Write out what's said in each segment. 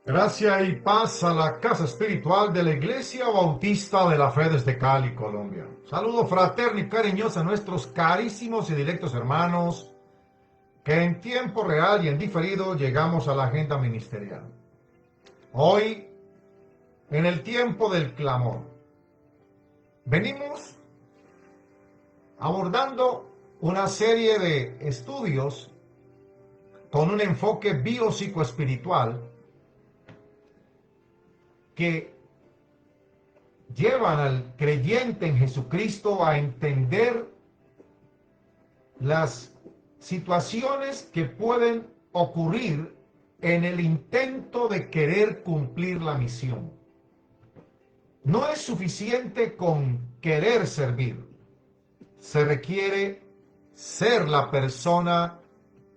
Gracia y paz a la casa espiritual de la Iglesia Bautista de la Fe desde Cali, Colombia. Saludo fraterno y cariñoso a nuestros carísimos y directos hermanos que en tiempo real y en diferido llegamos a la agenda ministerial. Hoy, en el tiempo del clamor, venimos abordando una serie de estudios con un enfoque biopsicoespiritual que llevan al creyente en Jesucristo a entender las situaciones que pueden ocurrir en el intento de querer cumplir la misión. No es suficiente con querer servir, se requiere ser la persona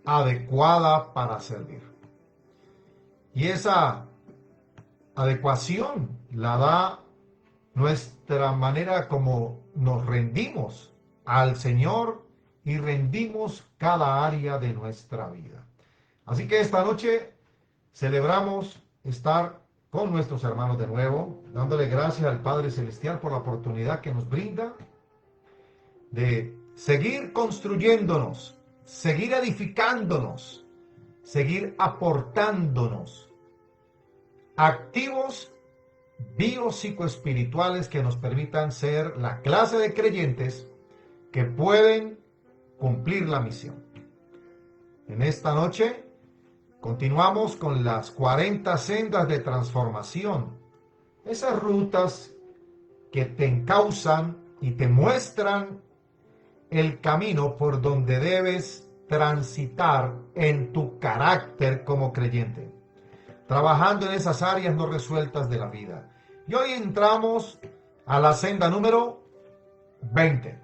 adecuada para servir. Y esa adecuación la da nuestra manera como nos rendimos al Señor y rendimos cada área de nuestra vida. Así que esta noche celebramos estar con nuestros hermanos de nuevo, dándole gracias al Padre Celestial por la oportunidad que nos brinda de seguir construyéndonos, seguir edificándonos, seguir aportándonos activos biopsicoespirituales que nos permitan ser la clase de creyentes que pueden cumplir la misión. En esta noche continuamos con las 40 sendas de transformación, esas rutas que te encausan y te muestran el camino por donde debes transitar en tu carácter como creyente, trabajando en esas áreas no resueltas de la vida. Y hoy entramos a la senda número 20.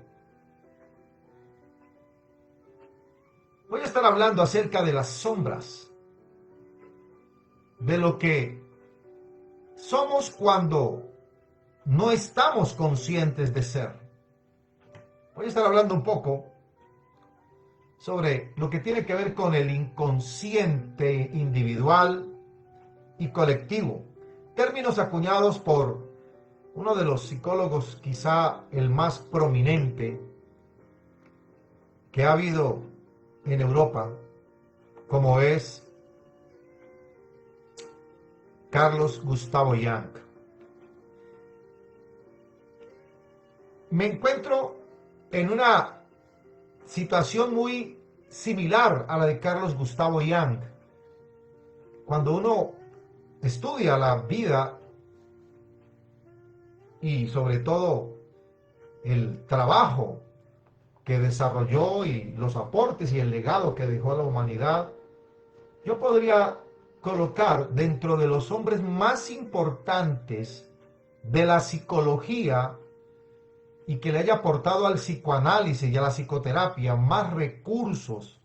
Voy a estar hablando acerca de las sombras, de lo que somos cuando no estamos conscientes de ser. Voy a estar hablando un poco sobre lo que tiene que ver con el inconsciente individual y colectivo, términos acuñados por uno de los psicólogos quizá el más prominente que ha habido en Europa, como es Carlos Gustavo Jung. Me encuentro en una situación muy similar a la de Carlos Gustavo Jung. Cuando uno estudia la vida y sobre todo el trabajo que desarrolló y los aportes y el legado que dejó a la humanidad, yo podría colocar dentro de los hombres más importantes de la psicología y que le haya aportado al psicoanálisis y a la psicoterapia más recursos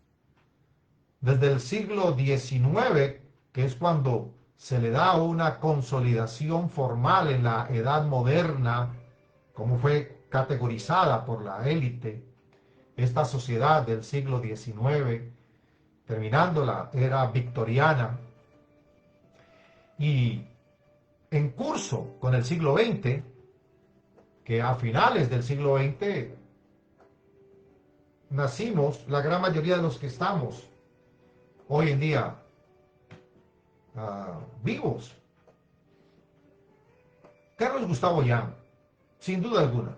desde el siglo XIX, que es cuando se le da una consolidación formal en la edad moderna, como fue categorizada por la élite, esta sociedad del siglo XIX, terminando la era victoriana, y en curso con el siglo XX, que a finales del siglo XX nacimos la gran mayoría de los que estamos hoy en día vivos. Carlos Gustavo Jung, sin duda alguna,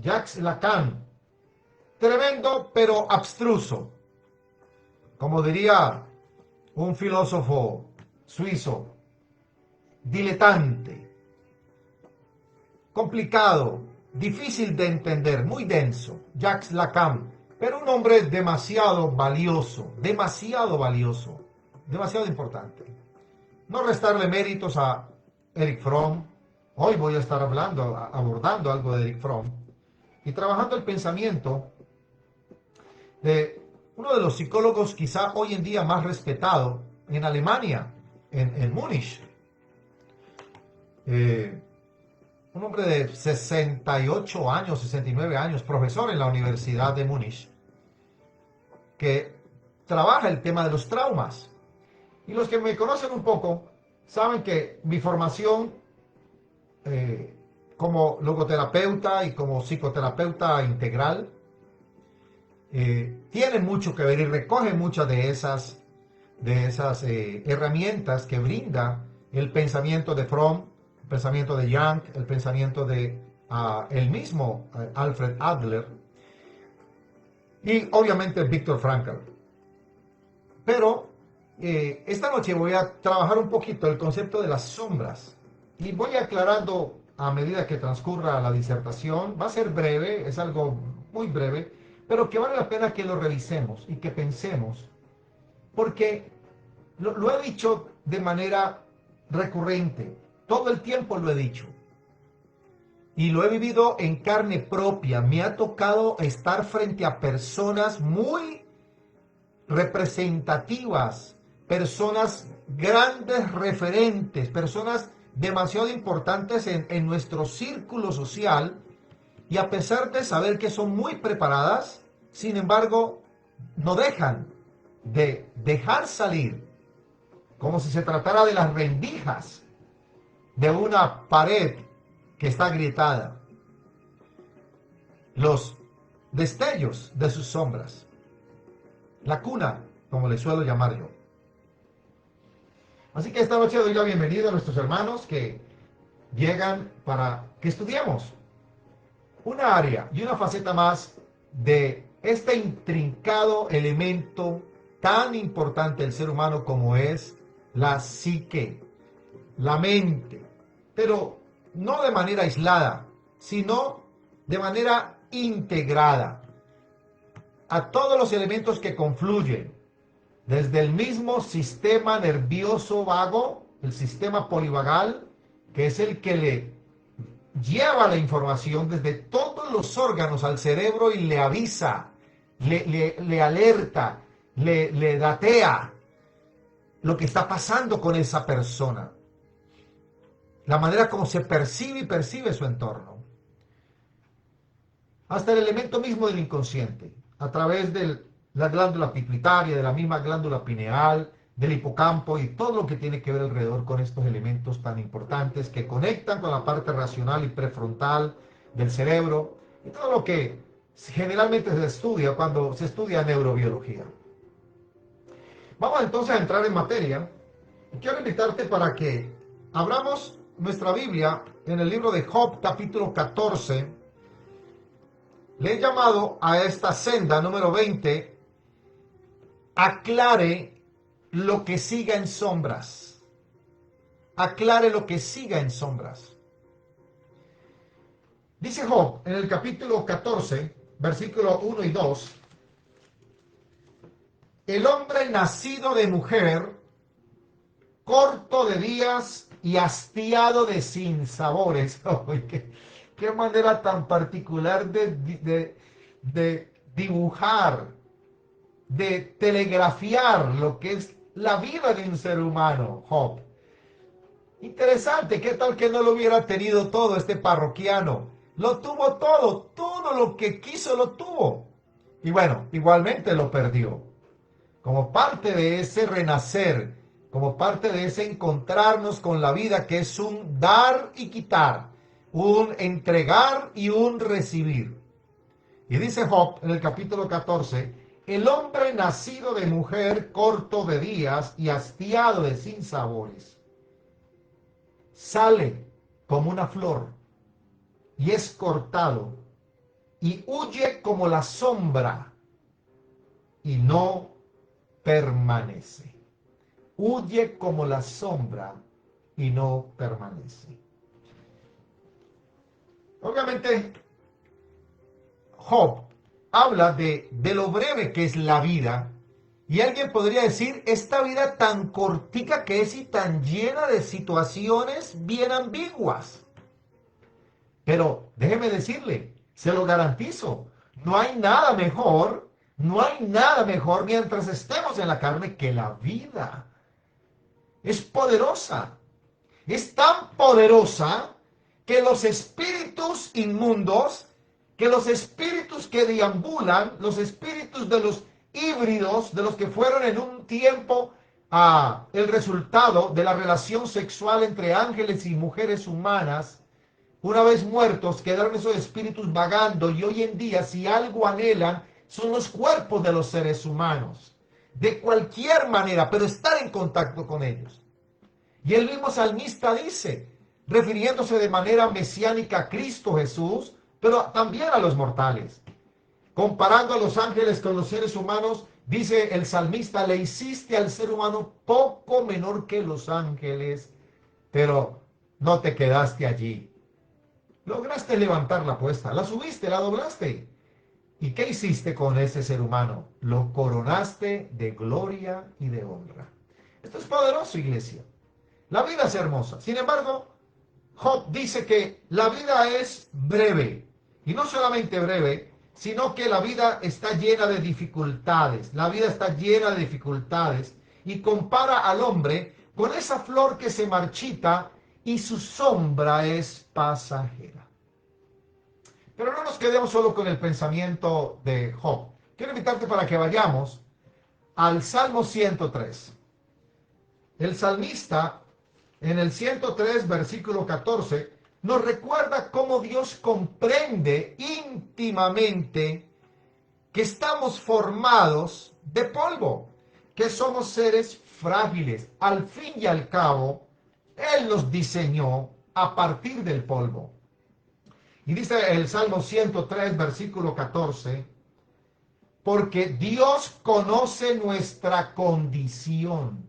Jacques Lacan, tremendo pero abstruso, como diría un filósofo suizo, diletante, complicado, difícil de entender, muy denso, Jacques Lacan, pero un hombre demasiado valioso, demasiado importante. No restarle méritos a Erich Fromm. Hoy voy a estar abordando algo de Erich Fromm y trabajando el pensamiento de uno de los psicólogos quizá hoy en día más respetado en Alemania, en Múnich. Un hombre de 68 años, 69 años, profesor en la Universidad de Múnich, que trabaja el tema de los traumas. Y los que me conocen un poco saben que mi formación como logoterapeuta y como psicoterapeuta integral tiene mucho que ver y recoge muchas de esas herramientas que brinda el pensamiento de Fromm, el pensamiento de Jung, el pensamiento de el mismo Alfred Adler y obviamente Viktor Frankl. Pero esta noche voy a trabajar un poquito el concepto de las sombras y voy aclarando a medida que transcurra la disertación. Va a ser breve, es algo muy breve, pero que vale la pena que lo revisemos y que pensemos, porque lo he dicho de manera recurrente, todo el tiempo lo he dicho, y lo he vivido en carne propia. Me ha tocado estar frente a personas muy representativas, personas grandes referentes, personas demasiado importantes en nuestro círculo social, y a pesar de saber que son muy preparadas, sin embargo, no dejan de dejar salir, como si se tratara de las rendijas de una pared que está agrietada, los destellos de sus sombras, la cuna, como le suelo llamar yo. Así que esta noche doy la bienvenida a nuestros hermanos que llegan para que estudiemos una área y una faceta más de este intrincado elemento tan importante del ser humano como es la psique, la mente, pero no de manera aislada, sino de manera integrada a todos los elementos que confluyen, desde el mismo sistema nervioso vago, el sistema polivagal, que es el que le lleva la información desde todos los órganos al cerebro y le avisa, le alerta, le datea lo que está pasando con esa persona, la manera como se percibe y percibe su entorno, hasta el elemento mismo del inconsciente, a través de la glándula pituitaria, de la misma glándula pineal, del hipocampo y todo lo que tiene que ver alrededor con estos elementos tan importantes que conectan con la parte racional y prefrontal del cerebro y todo lo que generalmente se estudia cuando se estudia neurobiología. Vamos entonces a entrar en materia. Quiero invitarte para que abramos nuestra Biblia en el libro de Job, capítulo 14. Le he llamado a esta senda número 20, aclare lo que siga en sombras. Aclare lo que siga en sombras. Dice Job en el capítulo 14, versículo 1 y 2, el hombre nacido de mujer, corto de días y hastiado de sinsabores. Oh, qué manera tan particular de dibujar, de telegrafiar lo que es la vida de un ser humano, Job. Interesante, ¿qué tal que no lo hubiera tenido todo este parroquiano? Lo tuvo todo lo que quiso lo tuvo. Y bueno, igualmente lo perdió. Como parte de ese renacer, como parte de ese encontrarnos con la vida que es un dar y quitar, un entregar y un recibir. Y dice Job en el capítulo 14, el hombre nacido de mujer, corto de días y hastiado de sinsabores, sale como una flor y es cortado y huye como la sombra y no permanece. Huye como la sombra y no permanece. Obviamente, Job habla de lo breve que es la vida. Y alguien podría decir, esta vida tan cortica que es y tan llena de situaciones bien ambiguas. Pero déjeme decirle, se lo garantizo, no hay nada mejor, no hay nada mejor mientras estemos en la carne que la vida. Es poderosa, es tan poderosa que los espíritus inmundos, que los espíritus que deambulan, los espíritus de los híbridos, de los que fueron en un tiempo el resultado de la relación sexual entre ángeles y mujeres humanas, una vez muertos, quedaron esos espíritus vagando y hoy en día si algo anhelan son los cuerpos de los seres humanos. De cualquier manera, pero estar en contacto con ellos. Y el mismo salmista dice, refiriéndose de manera mesiánica a Cristo Jesús, pero también a los mortales. Comparando a los ángeles con los seres humanos, dice el salmista, le hiciste al ser humano poco menor que los ángeles, pero no te quedaste allí. Lograste levantar la apuesta, la subiste, la doblaste. ¿Y qué hiciste con ese ser humano? Lo coronaste de gloria y de honra. Esto es poderoso, iglesia. La vida es hermosa. Sin embargo, Job dice que la vida es breve. Y no solamente breve, sino que la vida está llena de dificultades. La vida está llena de dificultades. Y compara al hombre con esa flor que se marchita y su sombra es pasajera. Pero no nos quedemos solo con el pensamiento de Job. Quiero invitarte para que vayamos al Salmo 103. El salmista, en el 103, versículo 14, nos recuerda cómo Dios comprende íntimamente que estamos formados de polvo, que somos seres frágiles. Al fin y al cabo, Él nos diseñó a partir del polvo. Y dice el Salmo 103, versículo 14, porque Dios conoce nuestra condición.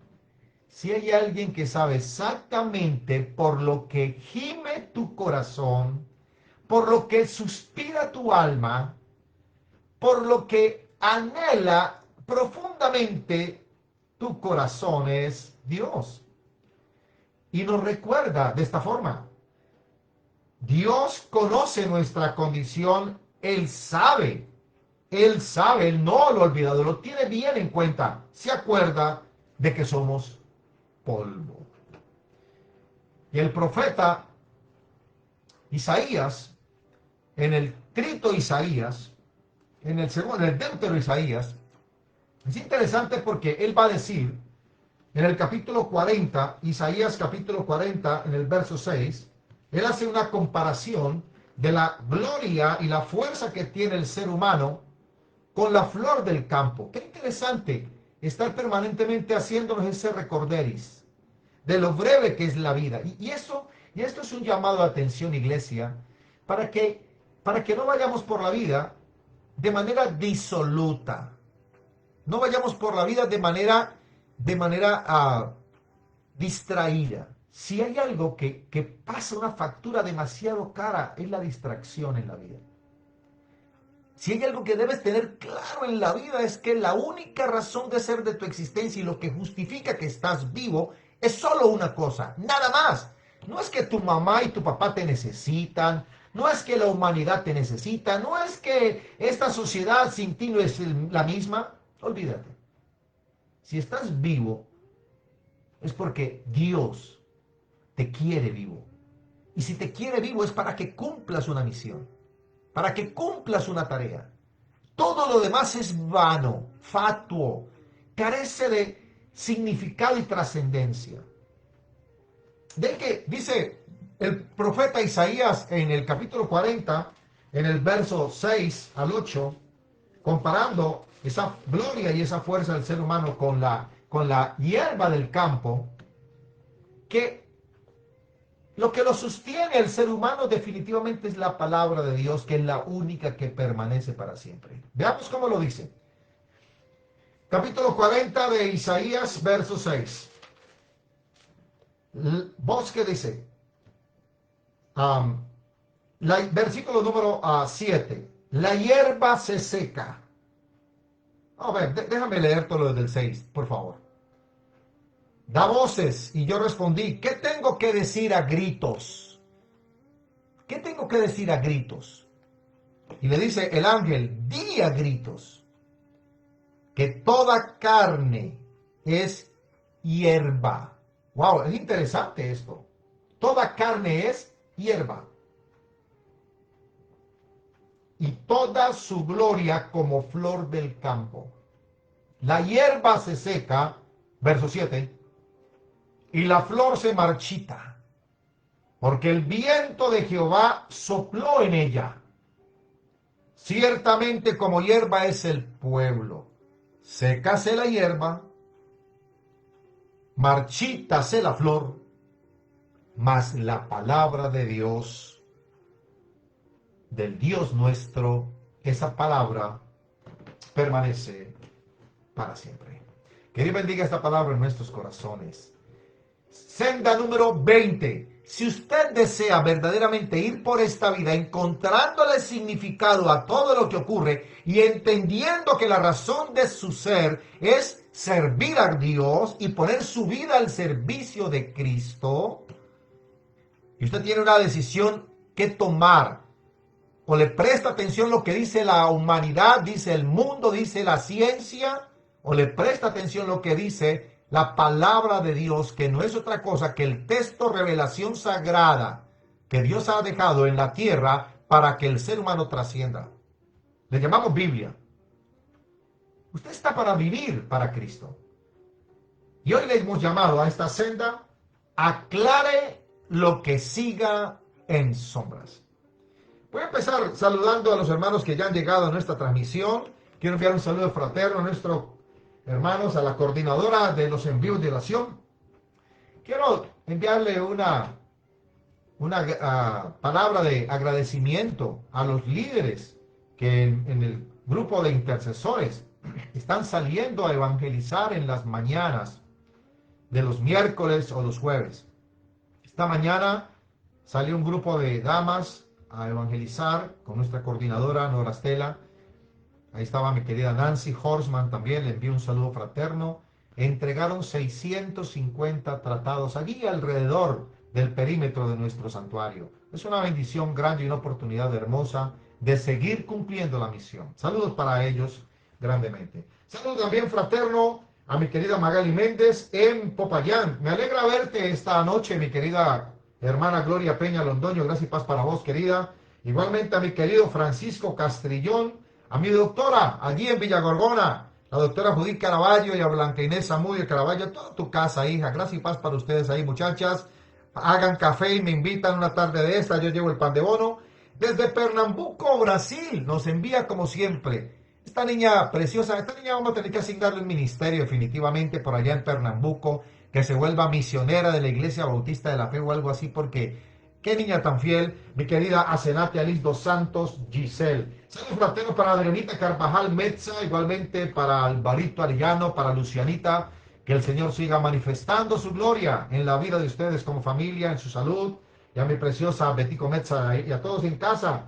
Si hay alguien que sabe exactamente por lo que gime tu corazón, por lo que suspira tu alma, por lo que anhela profundamente tu corazón, es Dios. Y nos recuerda de esta forma. Dios conoce nuestra condición, Él sabe, Él no lo ha olvidado, lo tiene bien en cuenta, se acuerda de que somos polvo. Y el profeta Isaías, en el Trito Isaías, en el Deutero Isaías, es interesante porque él va a decir, en el capítulo 40, Isaías capítulo 40, en el verso 6, él hace una comparación de la gloria y la fuerza que tiene el ser humano con la flor del campo. Qué interesante estar permanentemente haciéndonos ese recorderis de lo breve que es la vida. Y esto es un llamado de atención, iglesia, para que no vayamos por la vida de manera disoluta. No vayamos por la vida de manera distraída. Si hay algo que pasa una factura demasiado cara, es la distracción en la vida. Si hay algo que debes tener claro en la vida es que la única razón de ser de tu existencia y lo que justifica que estás vivo es solo una cosa, nada más. No es que tu mamá y tu papá te necesitan, no es que la humanidad te necesita, no es que esta sociedad sin ti no es la misma. Olvídate. Si estás vivo, es porque Dios te quiere vivo. Y si te quiere vivo es para que cumplas una misión, para que cumplas una tarea. Todo lo demás es vano, fatuo, carece de significado y trascendencia. De que dice el profeta Isaías en el capítulo 40, en el verso 6 al 8, comparando esa gloria y esa fuerza del ser humano con la hierba del campo, que Lo que lo sostiene el ser humano definitivamente es la palabra de Dios, que es la única que permanece para siempre. Veamos cómo lo dice. Capítulo 40 de Isaías, verso 6. Bosque dice, versículo número 7. La hierba se seca. A ver, déjame leer todo lo del 6, por favor. Da voces, y yo respondí, ¿qué tengo que decir a gritos? ¿Qué tengo que decir a gritos? Y le dice el ángel, di a gritos, que toda carne es hierba. Wow, es interesante esto. Toda carne es hierba. Y toda su gloria como flor del campo. La hierba se seca, verso 7, y la flor se marchita, porque el viento de Jehová sopló en ella. Ciertamente como hierba es el pueblo. Sécase la hierba, marchítase la flor, mas la palabra de Dios, del Dios nuestro, esa palabra permanece para siempre. Que Dios bendiga esta palabra en nuestros corazones. Senda número 20. Si usted desea verdaderamente ir por esta vida encontrándole significado a todo lo que ocurre y entendiendo que la razón de su ser es servir a Dios y poner su vida al servicio de Cristo, y usted tiene una decisión que tomar, o le presta atención a lo que dice la humanidad, dice el mundo, dice la ciencia, o le presta atención a lo que dice la palabra de Dios, que no es otra cosa que el texto revelación sagrada que Dios ha dejado en la tierra para que el ser humano trascienda. Le llamamos Biblia. Usted está para vivir para Cristo. Y hoy le hemos llamado a esta senda, aclare lo que siga en sombras. Voy a empezar saludando a los hermanos que ya han llegado a nuestra transmisión. Quiero enviar un saludo fraterno a nuestros hermanos, a la coordinadora de los envíos de oración. Quiero enviarle una palabra de agradecimiento a los líderes que en el grupo de intercesores están saliendo a evangelizar en las mañanas de los miércoles o los jueves. Esta mañana salió un grupo de damas a evangelizar con nuestra coordinadora Nora Estela. Ahí estaba mi querida Nancy Horsman también, le envío un saludo fraterno. Entregaron 650 tratados allí alrededor del perímetro de nuestro santuario. Es una bendición grande y una oportunidad hermosa de seguir cumpliendo la misión. Saludos para ellos grandemente. Saludos también fraterno a mi querida Magali Méndez en Popayán. Me alegra verte esta noche, mi querida hermana Gloria Peña Londoño. Gracias y paz para vos, querida. Igualmente a mi querido Francisco Castrillón, a mi doctora allí en Villagorgona, la doctora Judith Caraballo y a Blanca Inés Zamudio Caraballo, toda tu casa, hija. Gracias y paz para ustedes ahí, muchachas. Hagan café y me invitan una tarde de esta. Yo llevo el pan de bono. Desde Pernambuco, Brasil, nos envía como siempre esta niña preciosa. Esta niña vamos a tener que asignarle un ministerio definitivamente por allá en Pernambuco, que se vuelva misionera de la Iglesia Bautista de la Fe o algo así, porque qué niña tan fiel, mi querida Acenate Alice dos Santos Giselle. Saludos fraternos para Adrianita Carvajal Metza, igualmente para Alvarito Arellano, para Lucianita. Que el Señor siga manifestando su gloria en la vida de ustedes como familia, en su salud. Y a mi preciosa Betico Metza y a todos en casa.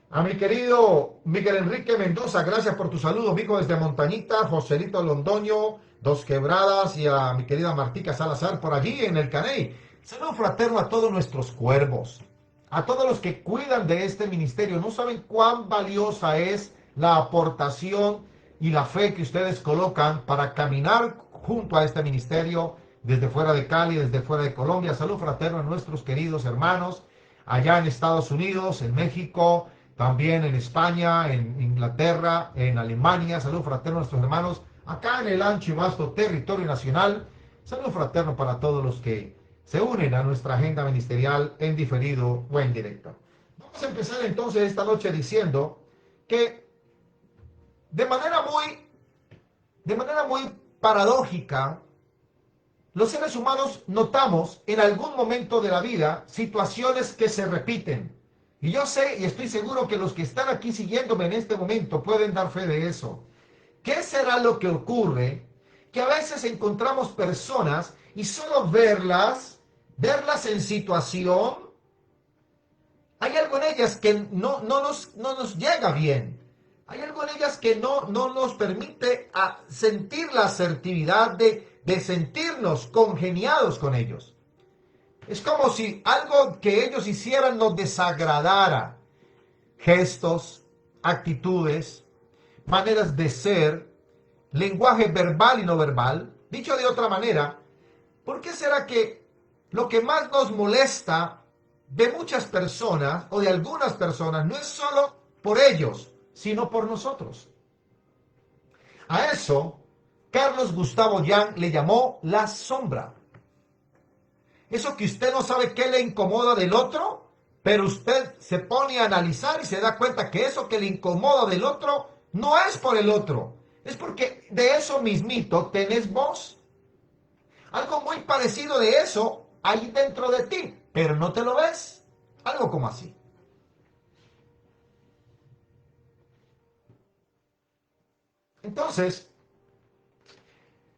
A mi querido Miguel Enrique Mendoza, gracias por tu saludo, amigo desde Montañita. Joselito Londoño, Dos Quebradas, y a mi querida Martica Salazar por allí en el Caney. Saludo fraterno a todos nuestros cuervos, a todos los que cuidan de este ministerio. No saben cuán valiosa es la aportación y la fe que ustedes colocan para caminar junto a este ministerio desde fuera de Cali, desde fuera de Colombia. Salud fraterno a nuestros queridos hermanos allá en Estados Unidos, en México, también en España, en Inglaterra, en Alemania. Salud fraterno a nuestros hermanos acá en el ancho y vasto territorio nacional. Salud fraterno para todos los que se unen a nuestra agenda ministerial en diferido o en directo. Vamos a empezar entonces esta noche diciendo que de manera muy paradójica, los seres humanos notamos en algún momento de la vida situaciones que se repiten. Y yo sé y estoy seguro que los que están aquí siguiéndome en este momento pueden dar fe de eso. ¿Qué será lo que ocurre? Que a veces encontramos personas y solo verlas en situación, hay algo en ellas que no nos llega bien. Hay algo en ellas que no nos permite sentir la asertividad de sentirnos congeniados con ellos. Es como si algo que ellos hicieran nos desagradara. Gestos, actitudes, maneras de ser, lenguaje verbal y no verbal. Dicho de otra manera, ¿por qué será que lo que más nos molesta de muchas personas o de algunas personas no es solo por ellos, sino por nosotros? A eso, Carlos Gustavo Jung le llamó la sombra. Eso que usted no sabe qué le incomoda del otro, pero usted se pone a analizar y se da cuenta que eso que le incomoda del otro no es por el otro, es porque de eso mismito tenés vos. Algo muy parecido de eso hay dentro de ti, pero no te lo ves. Algo como así. Entonces,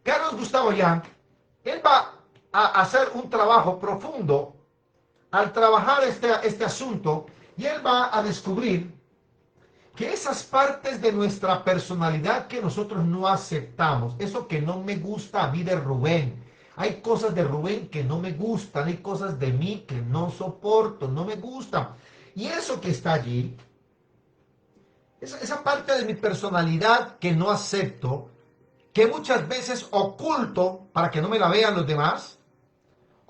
Carlos Gustavo Jung, él va a hacer un trabajo profundo al trabajar este asunto y él va a descubrir que esas partes de nuestra personalidad que nosotros no aceptamos, eso que no me gusta a mí de Rubén, hay cosas de Rubén que no me gustan, hay cosas de mí que no soporto, no me gustan. Y eso que está allí, esa parte de mi personalidad que no acepto, que muchas veces oculto para que no me la vean los demás,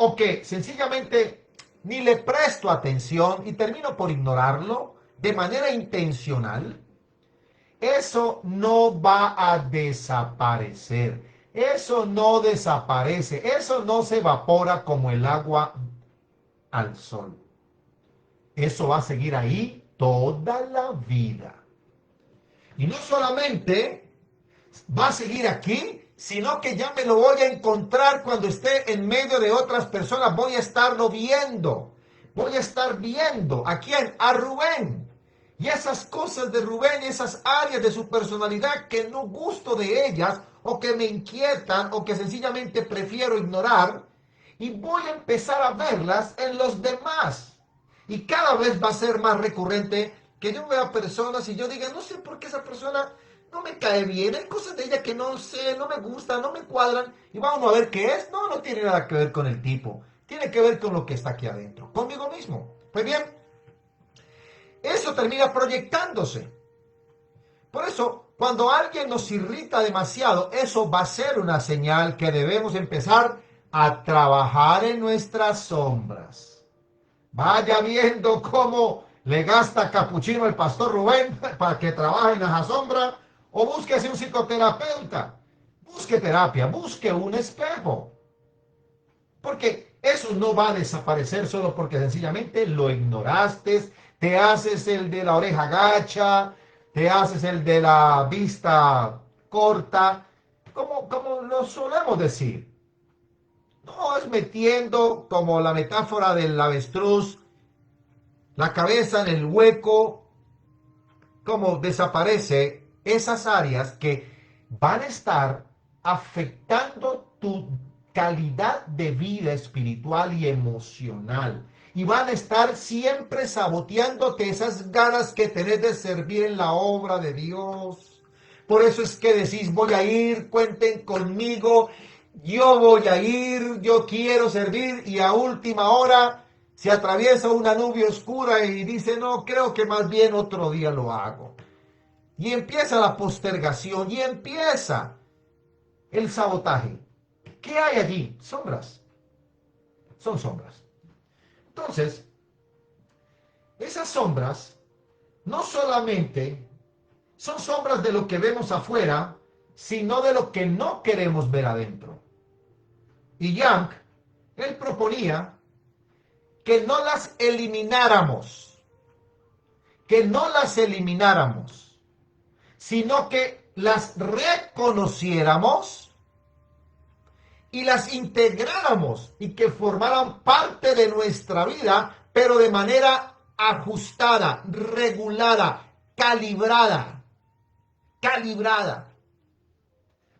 o que sencillamente ni le presto atención y termino por ignorarlo de manera intencional, eso no va a desaparecer. Eso no desaparece. Eso no se evapora como el agua al sol. Eso va a seguir ahí toda la vida. Y no solamente va a seguir aquí, sino que ya me lo voy a encontrar cuando esté en medio de otras personas. Voy a estarlo viendo. Voy a estar viendo. ¿A quién? A Rubén. Y esas cosas de Rubén, esas áreas de su personalidad que no gusto de ellas, o que me inquietan, o que sencillamente prefiero ignorar, y voy a empezar a verlas en los demás. Y cada vez va a ser más recurrente que yo vea personas y yo diga, no sé por qué esa persona no me cae bien, hay cosas de ella que no sé, no me gustan, no me cuadran, y vamos a ver qué es. No, no tiene nada que ver con el tipo, tiene que ver con lo que está aquí adentro, conmigo mismo. Pues bien, eso termina proyectándose. Por eso, cuando alguien nos irrita demasiado, eso va a ser una señal que debemos empezar a trabajar en nuestras sombras. Vaya viendo cómo le gasta capuchino el pastor Rubén para que trabaje en esa sombra, o búsquese un psicoterapeuta, busque terapia, busque un espejo. Porque eso no va a desaparecer solo porque sencillamente lo ignoraste, te haces el de la oreja gacha, te haces el de la vista corta, como lo solemos decir. No es metiendo como la metáfora del avestruz, la cabeza en el hueco, como desaparece esas áreas que van a estar afectando tu calidad de vida espiritual y emocional. Y van a estar siempre saboteándote esas ganas que tenés de servir en la obra de Dios. Por eso es que decís, voy a ir, cuenten conmigo, yo voy a ir, yo quiero servir, y a última hora se atraviesa una nube oscura y dice, no, creo que más bien otro día lo hago. Y empieza la postergación y empieza el sabotaje. ¿Qué hay allí? Sombras. Son sombras. Entonces, esas sombras no solamente son sombras de lo que vemos afuera, sino de lo que no queremos ver adentro. Y Jung, él proponía que no las elimináramos, sino que las reconociéramos y las integráramos y que formaran parte de nuestra vida, pero de manera ajustada, regulada, calibrada.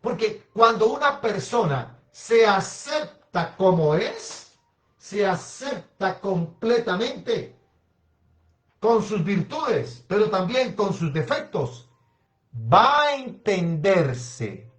Porque cuando una persona se acepta como es, se acepta completamente con sus virtudes, pero también con sus defectos, va a entenderse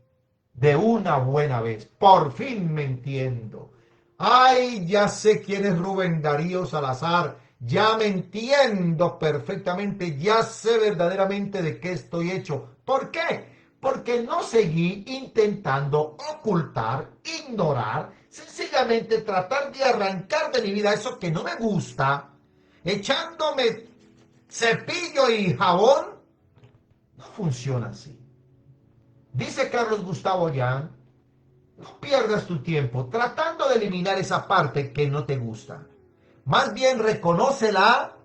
de una buena vez. Por fin me entiendo. Ay, ya sé quién es Rubén Darío Salazar. Ya me entiendo perfectamente. Ya sé verdaderamente de qué estoy hecho. ¿Por qué? Porque no seguí intentando ocultar, ignorar, sencillamente tratar de arrancar de mi vida eso que no me gusta, echándome cepillo y jabón. No funciona así. Dice Carlos Gustavo Jan, no pierdas tu tiempo tratando de eliminar esa parte que no te gusta. Más bien reconócela,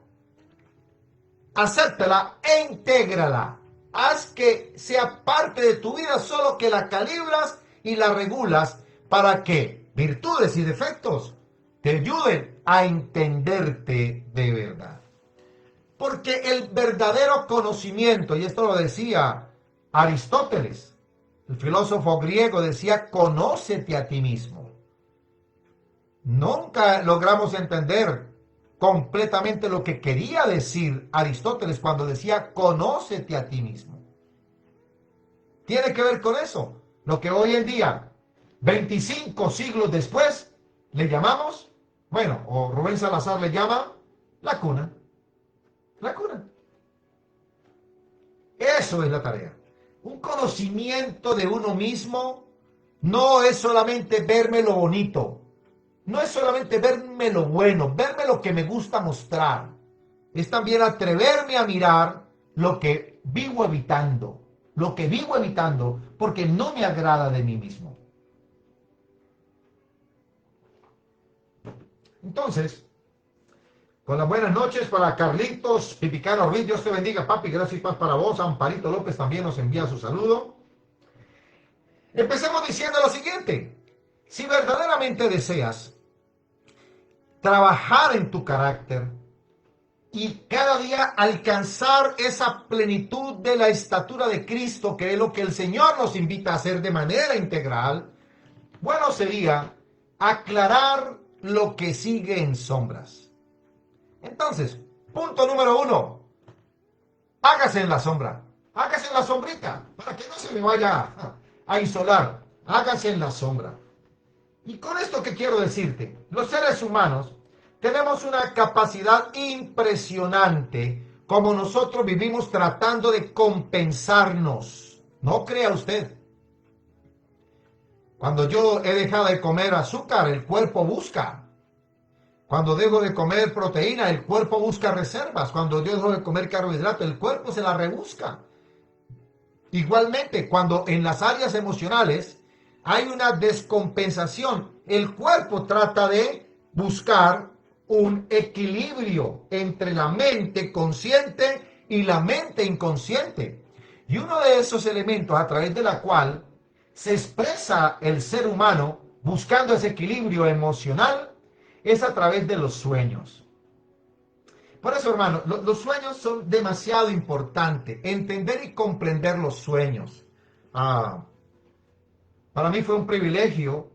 acéptala e intégrala. Haz que sea parte de tu vida, solo que la calibras y la regulas para que virtudes y defectos te ayuden a entenderte de verdad. Porque el verdadero conocimiento, y esto lo decía Aristóteles, el filósofo griego, decía, conócete a ti mismo. Nunca logramos entender completamente lo que quería decir Aristóteles cuando decía, conócete a ti mismo. Tiene que ver con eso, lo que hoy en día, 25 siglos después, le llamamos, bueno, o Rubén Salazar le llama, la cuna. La cuna. Eso es la tarea. Un conocimiento de uno mismo no es solamente verme lo bonito, no es solamente verme lo bueno, verme lo que me gusta mostrar. Es también atreverme a mirar lo que vivo evitando, porque no me agrada de mí mismo. Entonces, con las buenas noches para Carlitos Pipicano Ruiz, Dios te bendiga, papi, gracias y paz para vos. Amparito López también nos envía su saludo. Empecemos diciendo lo siguiente: si verdaderamente deseas trabajar en tu carácter y cada día alcanzar esa plenitud de la estatura de Cristo, que es lo que el Señor nos invita a hacer de manera integral, bueno sería aclarar lo que sigue en sombras. Entonces, punto número 1, hágase en la sombra, hágase en la sombrita, para que no se me vaya a insolar, hágase en la sombra. Y con esto que quiero decirte, los seres humanos tenemos una capacidad impresionante, como nosotros vivimos tratando de compensarnos. No crea usted. Cuando yo he dejado de comer azúcar, el cuerpo busca. Cuando dejo de comer proteína, el cuerpo busca reservas. Cuando yo dejo de comer carbohidrato, el cuerpo se la rebusca. Igualmente, cuando en las áreas emocionales hay una descompensación, el cuerpo trata de buscar un equilibrio entre la mente consciente y la mente inconsciente. Y uno de esos elementos a través de la cual se expresa el ser humano buscando ese equilibrio emocional es a través de los sueños. Por eso, hermano, los sueños son demasiado importantes. Entender y comprender los sueños. Para mí fue un privilegio,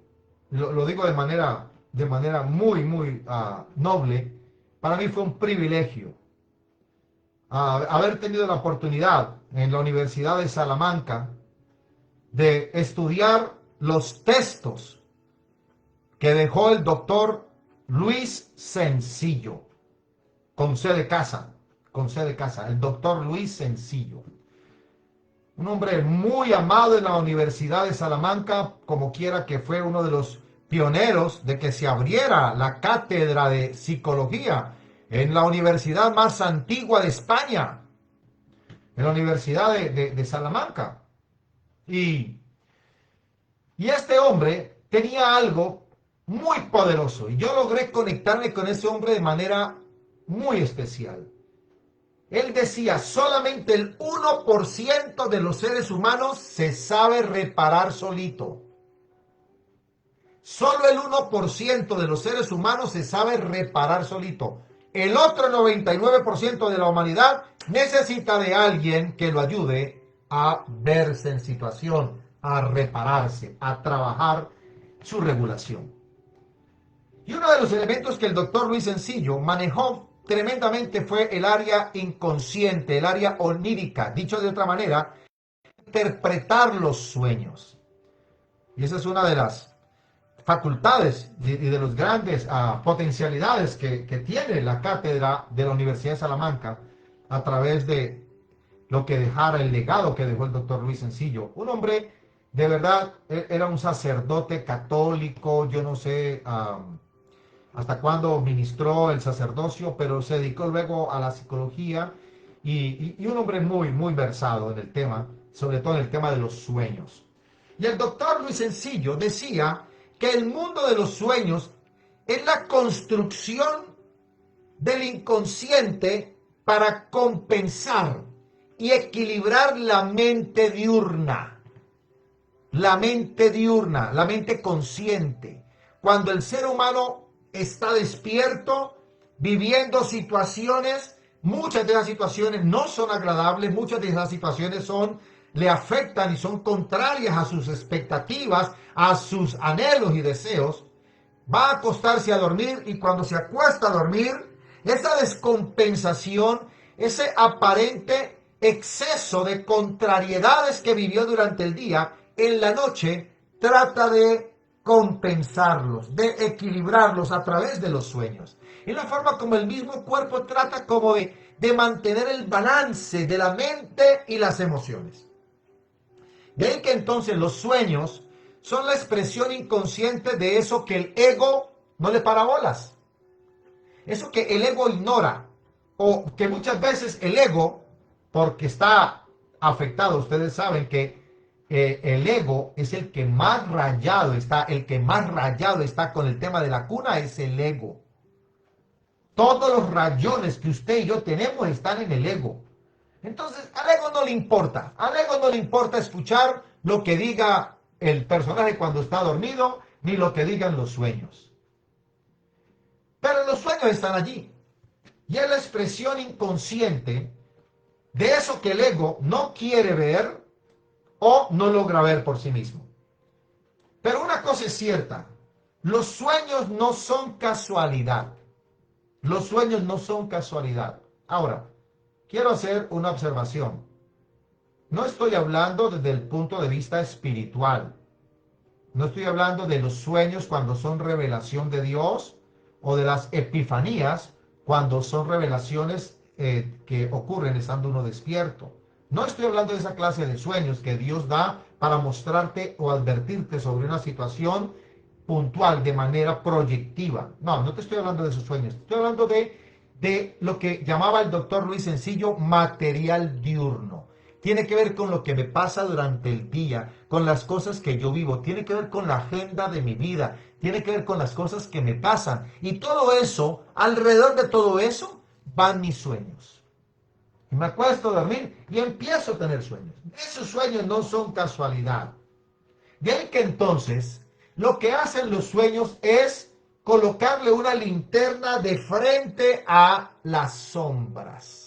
lo digo de manera muy, muy noble. Para mí fue un privilegio haber tenido la oportunidad en la Universidad de Salamanca de estudiar los textos que dejó el doctor Luis Sencillo, con C de casa, el doctor Luis Sencillo. Un hombre muy amado en la Universidad de Salamanca, como quiera que fue uno de los pioneros de que se abriera la cátedra de psicología en la universidad más antigua de España, en la Universidad de Salamanca. Y este hombre tenía algo muy poderoso y yo logré conectarme con ese hombre de manera muy especial. Él decía, solamente el 1% de los seres humanos se sabe reparar solito. Solo el 1% de los seres humanos se sabe reparar solito. El otro 99% de la humanidad necesita de alguien que lo ayude a verse en situación, a repararse, a trabajar su regulación. Y uno de los elementos que el doctor Luis Sencillo manejó tremendamente fue el área inconsciente, el área onírica. Dicho de otra manera, interpretar los sueños. Y esa es una de las facultades y de las grandes potencialidades que tiene la cátedra de la Universidad de Salamanca a través de lo que dejara, el legado que dejó el doctor Luis Sencillo. Un hombre, de verdad, era un sacerdote católico, yo no sé hasta cuándo ministró el sacerdocio, pero se dedicó luego a la psicología y un hombre muy, muy versado en el tema, sobre todo en el tema de los sueños. Y el doctor Luis Sencillo decía que el mundo de los sueños es la construcción del inconsciente para compensar y equilibrar la mente diurna. La mente diurna, la mente consciente. Cuando el ser humano está despierto, viviendo situaciones, muchas de esas situaciones no son agradables, muchas de esas situaciones le afectan y son contrarias a sus expectativas, a sus anhelos y deseos. Va a acostarse a dormir y cuando se acuesta a dormir, esa descompensación, ese aparente exceso de contrariedades que vivió durante el día, en la noche trata de compensarlos, de equilibrarlos a través de los sueños. Es la forma como el mismo cuerpo trata como de mantener el balance de la mente y las emociones. De ahí que entonces los sueños son la expresión inconsciente de eso que el ego no le para bolas. Eso que el ego ignora. O que muchas veces el ego, porque está afectado, ustedes saben que el ego es el que más rayado está con el tema de la cuna, es el ego. Todos los rayones que usted y yo tenemos están en el ego. Entonces, al ego no le importa. Al ego no le importa escuchar lo que diga el personaje cuando está dormido, ni lo que digan los sueños. Pero los sueños están allí. Y es la expresión inconsciente de eso que el ego no quiere ver o no logra ver por sí mismo. Pero una cosa es cierta, los sueños no son casualidad. Los sueños no son casualidad. Ahora, quiero hacer una observación. No estoy hablando desde el punto de vista espiritual. No estoy hablando de los sueños cuando son revelación de Dios o de las epifanías cuando son revelaciones que ocurren estando uno despierto. No estoy hablando de esa clase de sueños que Dios da para mostrarte o advertirte sobre una situación puntual de manera proyectiva. No, no te estoy hablando de esos sueños. Estoy hablando de lo que llamaba el doctor Luis Sencillo material diurno. Tiene que ver con lo que me pasa durante el día, con las cosas que yo vivo, tiene que ver con la agenda de mi vida, tiene que ver con las cosas que me pasan. Y todo eso, alrededor de todo eso, van mis sueños. Y me acuesto a dormir y empiezo a tener sueños. Esos sueños no son casualidad. De ahí que entonces, lo que hacen los sueños es colocarle una linterna de frente a las sombras.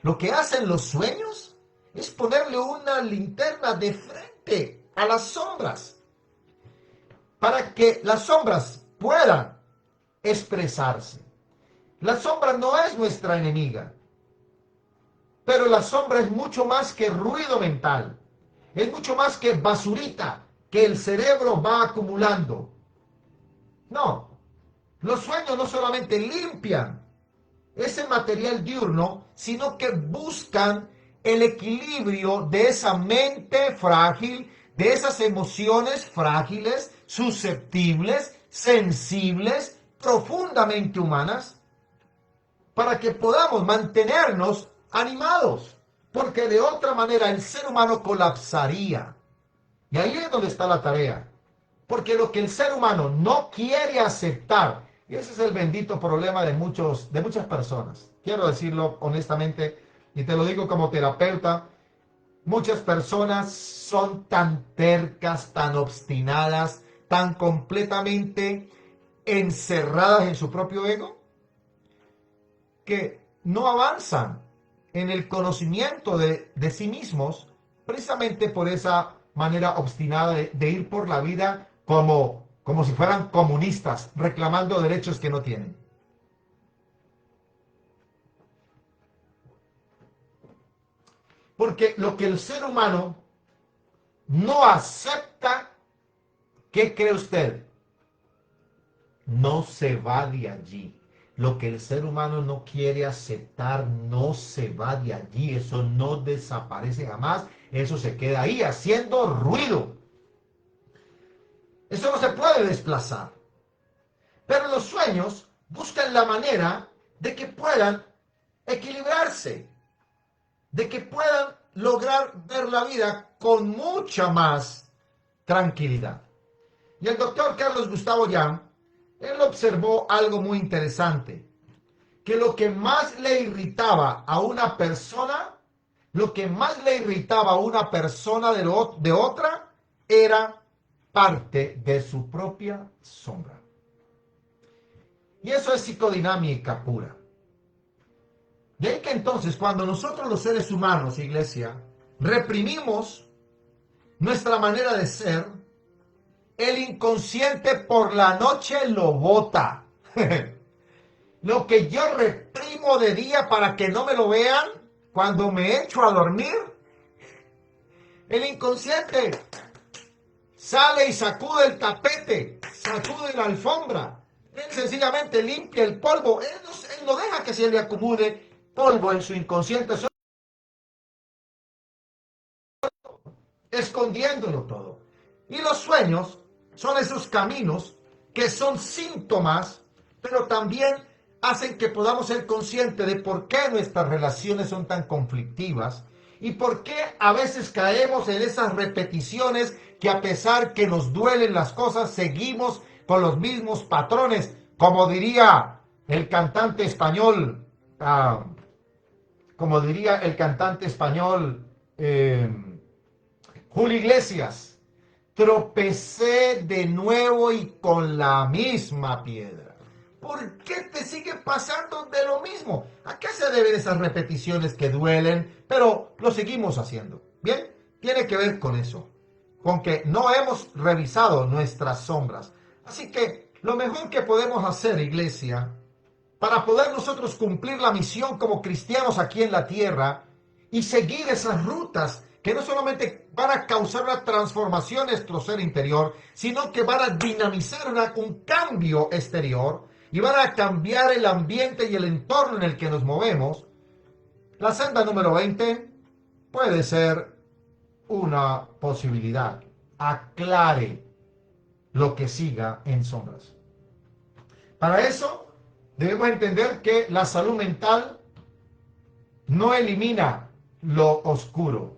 Lo que hacen los sueños es ponerle una linterna de frente a las sombras para que las sombras puedan expresarse. La sombra no es nuestra enemiga, pero la sombra es mucho más que ruido mental, es mucho más que basurita que el cerebro va acumulando. No, los sueños no solamente limpian ese material diurno, sino que buscan el equilibrio de esa mente frágil, de esas emociones frágiles, susceptibles, sensibles, profundamente humanas, para que podamos mantenernos animados, porque de otra manera el ser humano colapsaría. Y ahí es donde está la tarea, porque lo que el ser humano no quiere aceptar, y ese es el bendito problema de muchas personas. Quiero decirlo honestamente, y te lo digo como terapeuta, Muchas personas son tan tercas, tan obstinadas, tan completamente encerradas en su propio ego, que no avanzan en el conocimiento de sí mismos, precisamente por esa manera obstinada de ir por la vida como si fueran comunistas, reclamando derechos que no tienen. Porque lo que el ser humano no acepta, ¿qué cree usted? No se va de allí. Lo que el ser humano no quiere aceptar no se va de allí. Eso no desaparece jamás. Eso se queda ahí haciendo ruido. Eso no se puede desplazar. Pero los sueños buscan la manera de que puedan equilibrarse, de que puedan lograr ver la vida con mucha más tranquilidad. Y el doctor Carlos Gustavo Jung, él observó algo muy interesante, que lo que más le irritaba a una persona, lo que más le irritaba a una persona de otra, era parte de su propia sombra. Y eso es psicodinámica pura. De ahí que entonces, cuando nosotros los seres humanos, iglesia, reprimimos nuestra manera de ser, el inconsciente por la noche lo bota. Lo que yo reprimo de día para que no me lo vean, cuando me echo a dormir, el inconsciente sale y sacude el tapete, sacude la alfombra. Él sencillamente limpia el polvo. Él no deja que se le acumule polvo en su inconsciente, escondiéndolo todo. Y los sueños son esos caminos que son síntomas, pero también hacen que podamos ser conscientes de por qué nuestras relaciones son tan conflictivas y por qué a veces caemos en esas repeticiones que, a pesar que nos duelen las cosas, seguimos con los mismos patrones, como diría el cantante español, como diría el cantante español, Julio Iglesias: tropecé de nuevo y con la misma piedra. ¿Por qué te sigue pasando de lo mismo? ¿A qué se deben esas repeticiones que duelen, pero lo seguimos haciendo? Bien, tiene que ver con eso, con que no hemos revisado nuestras sombras. Así que lo mejor que podemos hacer, iglesia, para poder nosotros cumplir la misión como cristianos aquí en la tierra y seguir esas rutas que no solamente van a causar una transformación en nuestro ser interior, sino que van a dinamizar un cambio exterior y van a cambiar el ambiente y el entorno en el que nos movemos. La senda número 20 puede ser una posibilidad. Aclare lo que siga en sombras. Para eso debemos entender que la salud mental no elimina lo oscuro,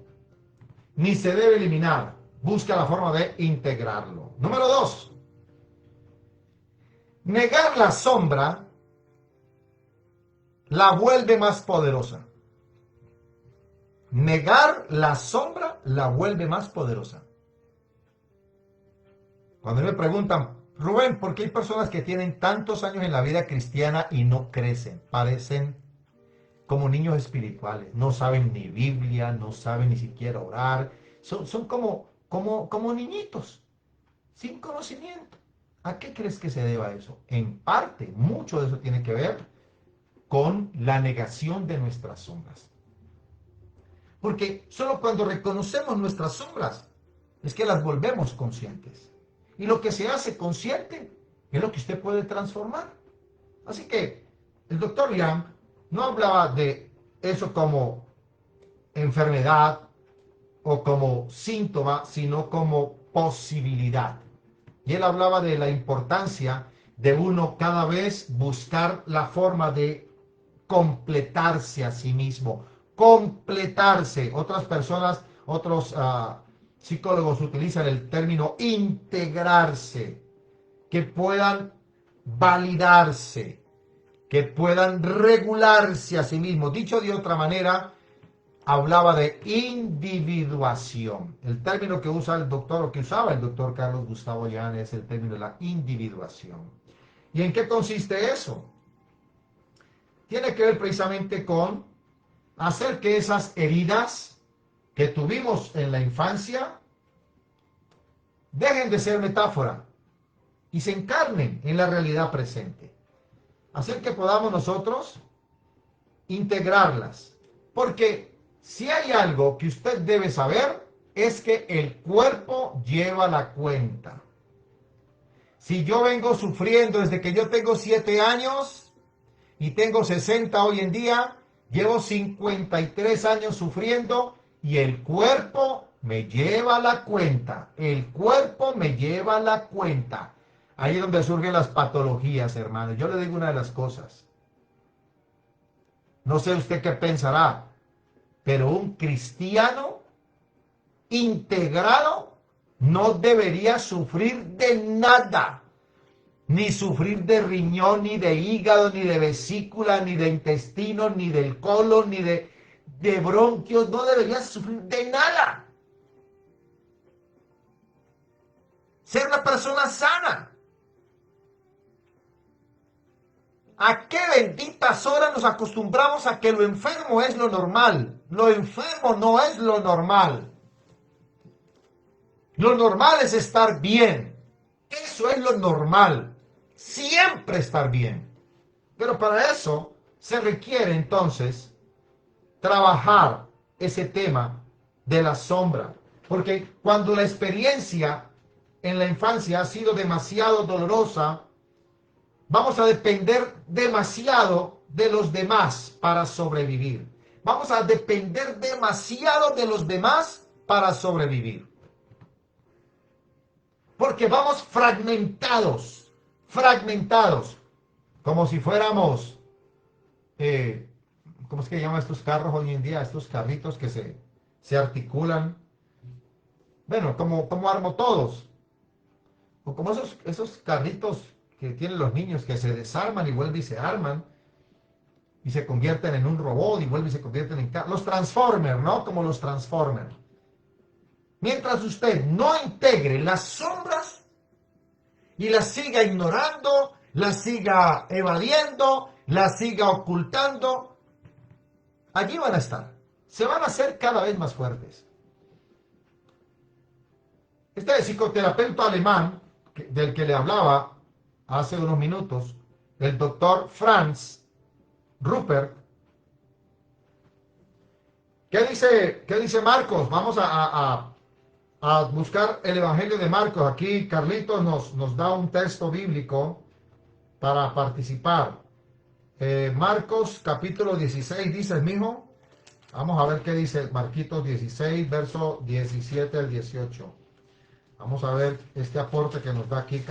ni se debe eliminar. Busca la forma de integrarlo. Número 2. Negar la sombra la vuelve más poderosa. Negar la sombra la vuelve más poderosa. Cuando me preguntan, Rubén, ¿por qué hay personas que tienen tantos años en la vida cristiana y no crecen? Parecen como niños espirituales. No saben ni Biblia, no saben ni siquiera orar. Son como niñitos, sin conocimiento. ¿A qué crees que se deba eso? En parte, mucho de eso tiene que ver con la negación de nuestras sombras. Porque solo cuando reconocemos nuestras sombras es que las volvemos conscientes. Y lo que se hace consciente es lo que usted puede transformar. Así que el doctor Young no hablaba de eso como enfermedad o como síntoma, sino como posibilidad. Y él hablaba de la importancia de uno cada vez buscar la forma de completarse a sí mismo, completarse. Otras personas, otros psicólogos utilizan el término integrarse, que puedan validarse, que puedan regularse a sí mismos. Dicho de otra manera, hablaba de individuación. El término que usa el doctor, o que usaba el doctor Carlos Gustavo Llán, es el término de la individuación. ¿Y en qué consiste eso? Tiene que ver precisamente con hacer que esas heridas que tuvimos en la infancia dejen de ser metáfora y se encarnen en la realidad presente. Hacer que podamos nosotros integrarlas. Porque si hay algo que usted debe saber, es que el cuerpo lleva la cuenta. Si yo vengo sufriendo desde que yo tengo 7 años y tengo 60 hoy en día, llevo 53 años sufriendo y el cuerpo me lleva la cuenta. El cuerpo me lleva la cuenta. Ahí es donde surgen las patologías, hermanos. Yo le digo una de las cosas. No sé usted qué pensará, pero un cristiano integrado no debería sufrir de nada. Ni sufrir de riñón, ni de hígado, ni de vesícula, ni de intestino, ni del colon, ni de bronquios. No debería sufrir de nada. Ser una persona sana. ¿A qué benditas horas nos acostumbramos a que lo enfermo es lo normal? Lo enfermo no es lo normal. Lo normal es estar bien. Eso es lo normal. Siempre estar bien. Pero para eso se requiere entonces trabajar ese tema de la sombra. Porque cuando la experiencia en la infancia ha sido demasiado dolorosa, vamos a depender demasiado de los demás para sobrevivir. Vamos a depender demasiado de los demás para sobrevivir. Porque vamos fragmentados, como si fuéramos, ¿cómo es que llaman estos carros hoy en día? Estos carritos que se articulan. Bueno, como armotodos. O como esos carritos que tienen los niños que se desarman y vuelven y se arman y se convierten en un robot y vuelven y se convierten en los Transformers, ¿no? Como los Transformers. Mientras usted no integre las sombras y las siga ignorando, las siga evadiendo, las siga ocultando, allí van a estar. Se van a hacer cada vez más fuertes. Este psicoterapeuta alemán del que le hablaba hace unos minutos, el doctor Franz Rupert. ¿Qué dice Marcos? Vamos a buscar el Evangelio de Marcos. Aquí Carlitos nos da un texto bíblico para participar. Marcos capítulo 16, dice el mijo. Vamos a ver qué dice Marquitos 16, verso 17 al 18. Vamos a ver este aporte que nos da aquí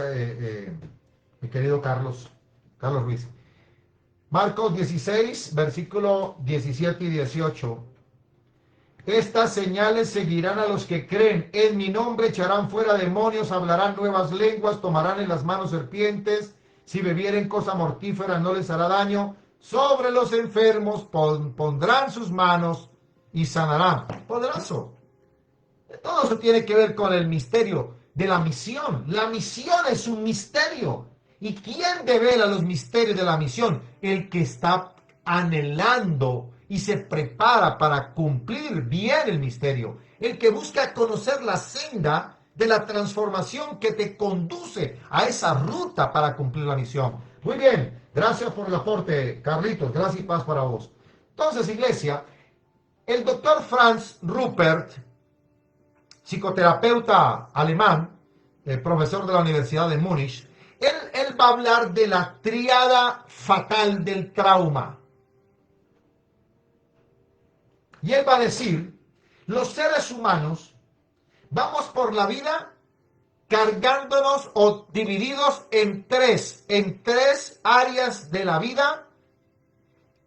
mi querido Carlos Ruiz. Marcos 16, versículo 17 y 18. Estas señales seguirán a los que creen. En mi nombre echarán fuera demonios, hablarán nuevas lenguas, tomarán en las manos serpientes. Si bebieren cosa mortífera no les hará daño. Sobre los enfermos pondrán sus manos y sanarán. Poderoso. Todo eso tiene que ver con el misterio de la misión. La misión es un misterio. ¿Y quién devela los misterios de la misión? El que está anhelando y se prepara para cumplir bien el misterio. El que busca conocer la senda de la transformación que te conduce a esa ruta para cumplir la misión. Muy bien, gracias por el aporte, Carlitos. Gracias y paz para vos. Entonces, iglesia, el doctor Franz Rupert, psicoterapeuta alemán, profesor de la Universidad de Múnich, él va a hablar de la tríada fatal del trauma. Y él va a decir, los seres humanos vamos por la vida cargándonos o divididos en tres áreas de la vida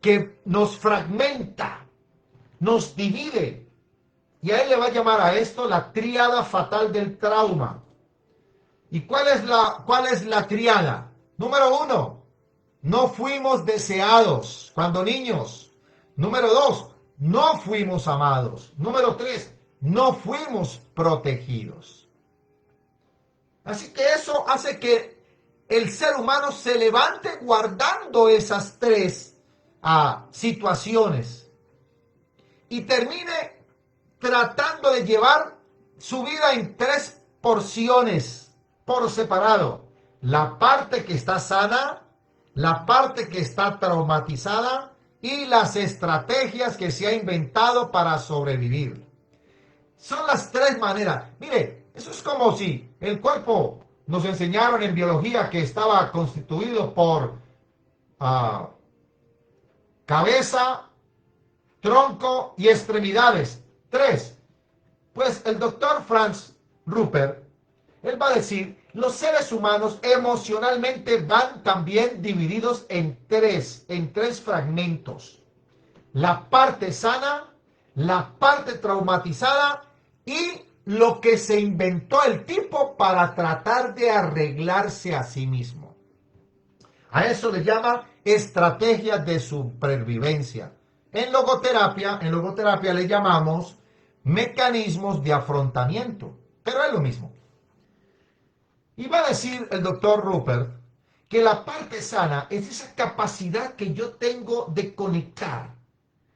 que nos fragmenta, nos divide. Y a él le va a llamar a esto la tríada fatal del trauma. ¿Y cuál es la tríada? Número 1, no fuimos deseados cuando niños. Número 2, no fuimos amados. Número 3, no fuimos protegidos. Así que eso hace que el ser humano se levante guardando esas tres situaciones y termine tratando de llevar su vida en tres porciones por separado. La parte que está sana, la parte que está traumatizada y las estrategias que se ha inventado para sobrevivir. Son las tres maneras. Mire, eso es como si el cuerpo, nos enseñaron en biología que estaba constituido por cabeza, tronco y extremidades. Tres. Pues el doctor Franz Rupert, él va a decir, los seres humanos emocionalmente van también divididos en tres fragmentos. La parte sana, la parte traumatizada y lo que se inventó el tipo para tratar de arreglarse a sí mismo. A eso le llama estrategias de supervivencia. En logoterapia le llamamos mecanismos de afrontamiento, pero es lo mismo. Y va a decir el doctor Rupert que la parte sana es esa capacidad que yo tengo de conectar.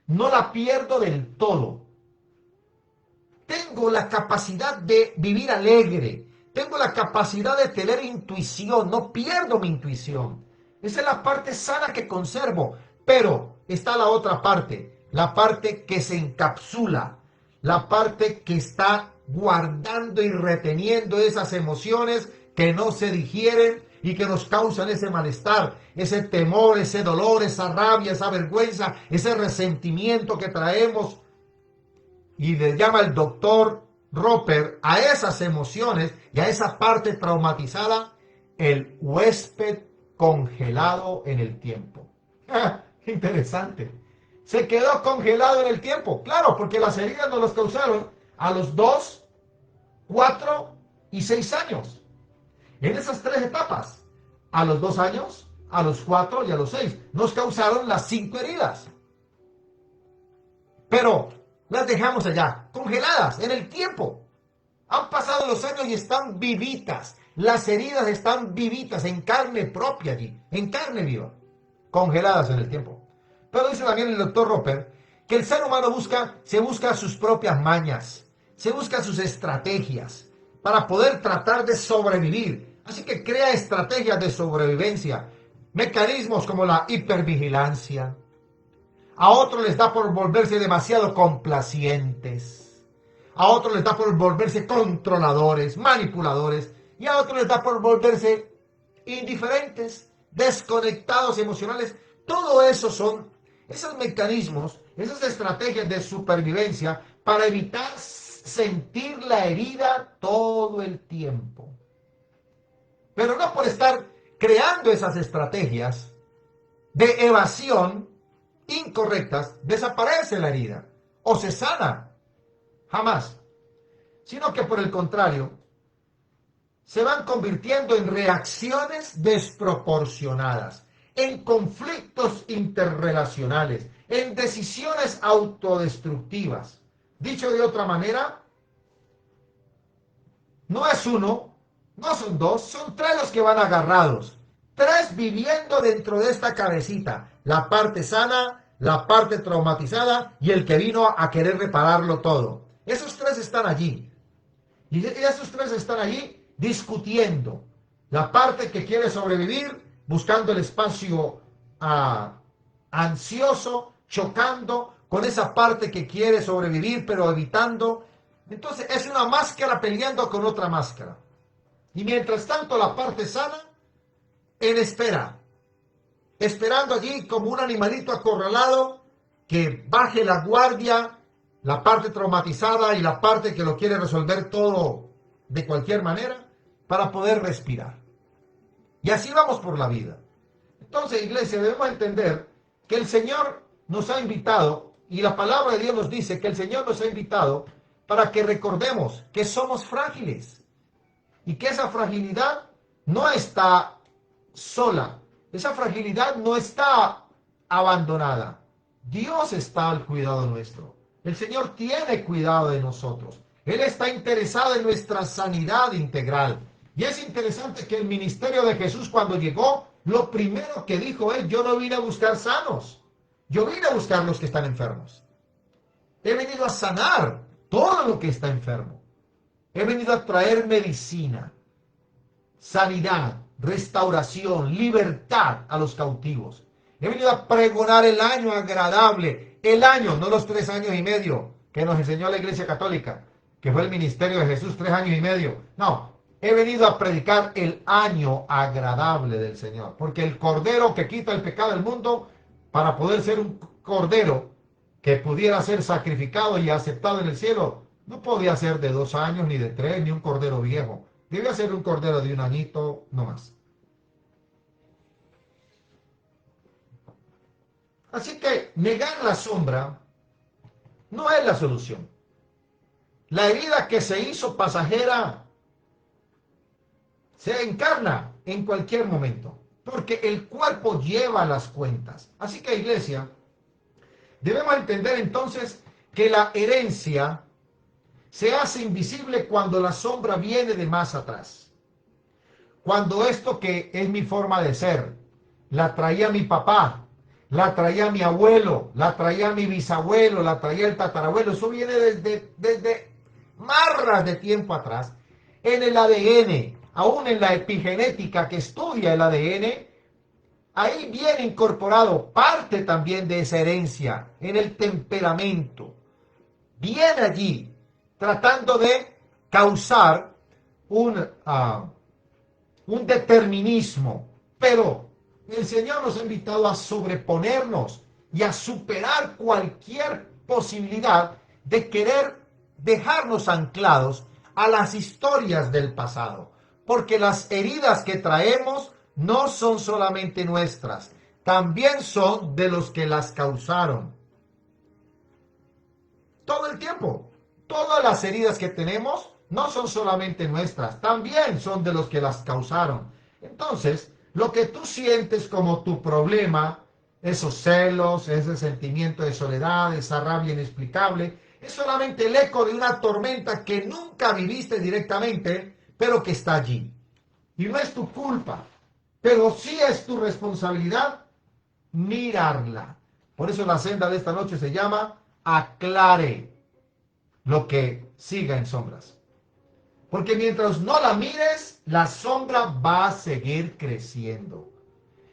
No la pierdo del todo. Tengo la capacidad de vivir alegre. Tengo la capacidad de tener intuición. No pierdo mi intuición. Esa es la parte sana que conservo. Pero está la otra parte. La parte que se encapsula. La parte que está guardando y reteniendo esas emociones que no se digieren y que nos causan ese malestar, ese temor, ese dolor, esa rabia, esa vergüenza, ese resentimiento que traemos. Y le llama el doctor Roper a esas emociones y a esa parte traumatizada el huésped congelado en el tiempo. Interesante. Se quedó congelado en el tiempo. Claro, porque las heridas nos las causaron a los 2, 4 y 6 años. En esas tres etapas, a los 2 años, a los 4 y a los 6, nos causaron las 5 heridas. Pero las dejamos allá, congeladas en el tiempo. Han pasado los años y están vivitas. Las heridas están vivitas en carne propia allí, en carne viva, congeladas en el tiempo. Pero dice también el doctor Roper que el ser humano se busca sus propias mañas, se busca sus estrategias para poder tratar de sobrevivir. Así que crea estrategias de sobrevivencia, mecanismos como la hipervigilancia. A otros les da por volverse demasiado complacientes. A otros les da por volverse controladores, manipuladores. Y a otros les da por volverse indiferentes, desconectados emocionales. Todo eso son esos mecanismos, esas estrategias de supervivencia para evitar sentir la herida todo el tiempo. Pero no por estar creando esas estrategias de evasión incorrectas, desaparece la herida o se sana. Jamás. Sino que por el contrario, se van convirtiendo en reacciones desproporcionadas, en conflictos interrelacionales, en decisiones autodestructivas. Dicho de otra manera, no es uno, no son dos, son tres los que van agarrados. Tres viviendo dentro de esta cabecita. La parte sana, la parte traumatizada y el que vino a querer repararlo todo. Esos tres están allí. Y esos tres están allí discutiendo. La parte que quiere sobrevivir, buscando el espacio ansioso, chocando con esa parte que quiere sobrevivir, pero evitando. Entonces es una máscara peleando con otra máscara. Y mientras tanto la parte sana, en espera, esperando allí como un animalito acorralado que baje la guardia, la parte traumatizada y la parte que lo quiere resolver todo de cualquier manera para poder respirar. Y así vamos por la vida. Entonces, iglesia, debemos entender que el Señor nos ha invitado, y la palabra de Dios nos dice que el Señor nos ha invitado para que recordemos que somos frágiles y que esa fragilidad no está sola, esa fragilidad no está abandonada. Dios está al cuidado nuestro. El Señor tiene cuidado de nosotros. Él está interesado en nuestra sanidad integral. Y es interesante que el ministerio de Jesús cuando llegó, lo primero que dijo es, yo no vine a buscar sanos, yo vine a buscar los que están enfermos. He venido a sanar todo lo que está enfermo. He venido a traer medicina, sanidad, restauración, libertad a los cautivos. He venido a pregonar el año agradable, el año, no los 3 años y medio que nos enseñó la Iglesia Católica, que fue el ministerio de Jesús, 3 años y medio. No, he venido a predicar el año agradable del Señor, porque el Cordero que quita el pecado del mundo, para poder ser un Cordero que pudiera ser sacrificado y aceptado en el cielo, no podía ser de 2 años, ni de 3, ni un Cordero viejo. Debía ser un Cordero de 1 añito, no más. Así que negar la sombra no es la solución. La herida que se hizo pasajera se encarna en cualquier momento, porque el cuerpo lleva las cuentas. Así que, iglesia, debemos entender entonces que la herencia se hace invisible cuando la sombra viene de más atrás. Cuando esto que es mi forma de ser, la traía mi papá, la traía mi abuelo, la traía mi bisabuelo, la traía el tatarabuelo, eso viene desde marras de tiempo atrás. En el ADN, aún en la epigenética que estudia el ADN, ahí viene incorporado parte también de esa herencia, en el temperamento. Viene allí, tratando de causar un determinismo, pero el Señor nos ha invitado a sobreponernos y a superar cualquier posibilidad de querer dejarnos anclados a las historias del pasado, porque las heridas que traemos no son solamente nuestras, también son de los que las causaron. Todo el tiempo, todas las heridas que tenemos no son solamente nuestras, también son de los que las causaron. Entonces, lo que tú sientes como tu problema, esos celos, ese sentimiento de soledad, esa rabia inexplicable, es solamente el eco de una tormenta que nunca viviste directamente, pero que está allí. Y no es tu culpa, pero sí es tu responsabilidad mirarla. Por eso la senda de esta noche se llama aclare lo que siga en sombras. Porque mientras no la mires, la sombra va a seguir creciendo.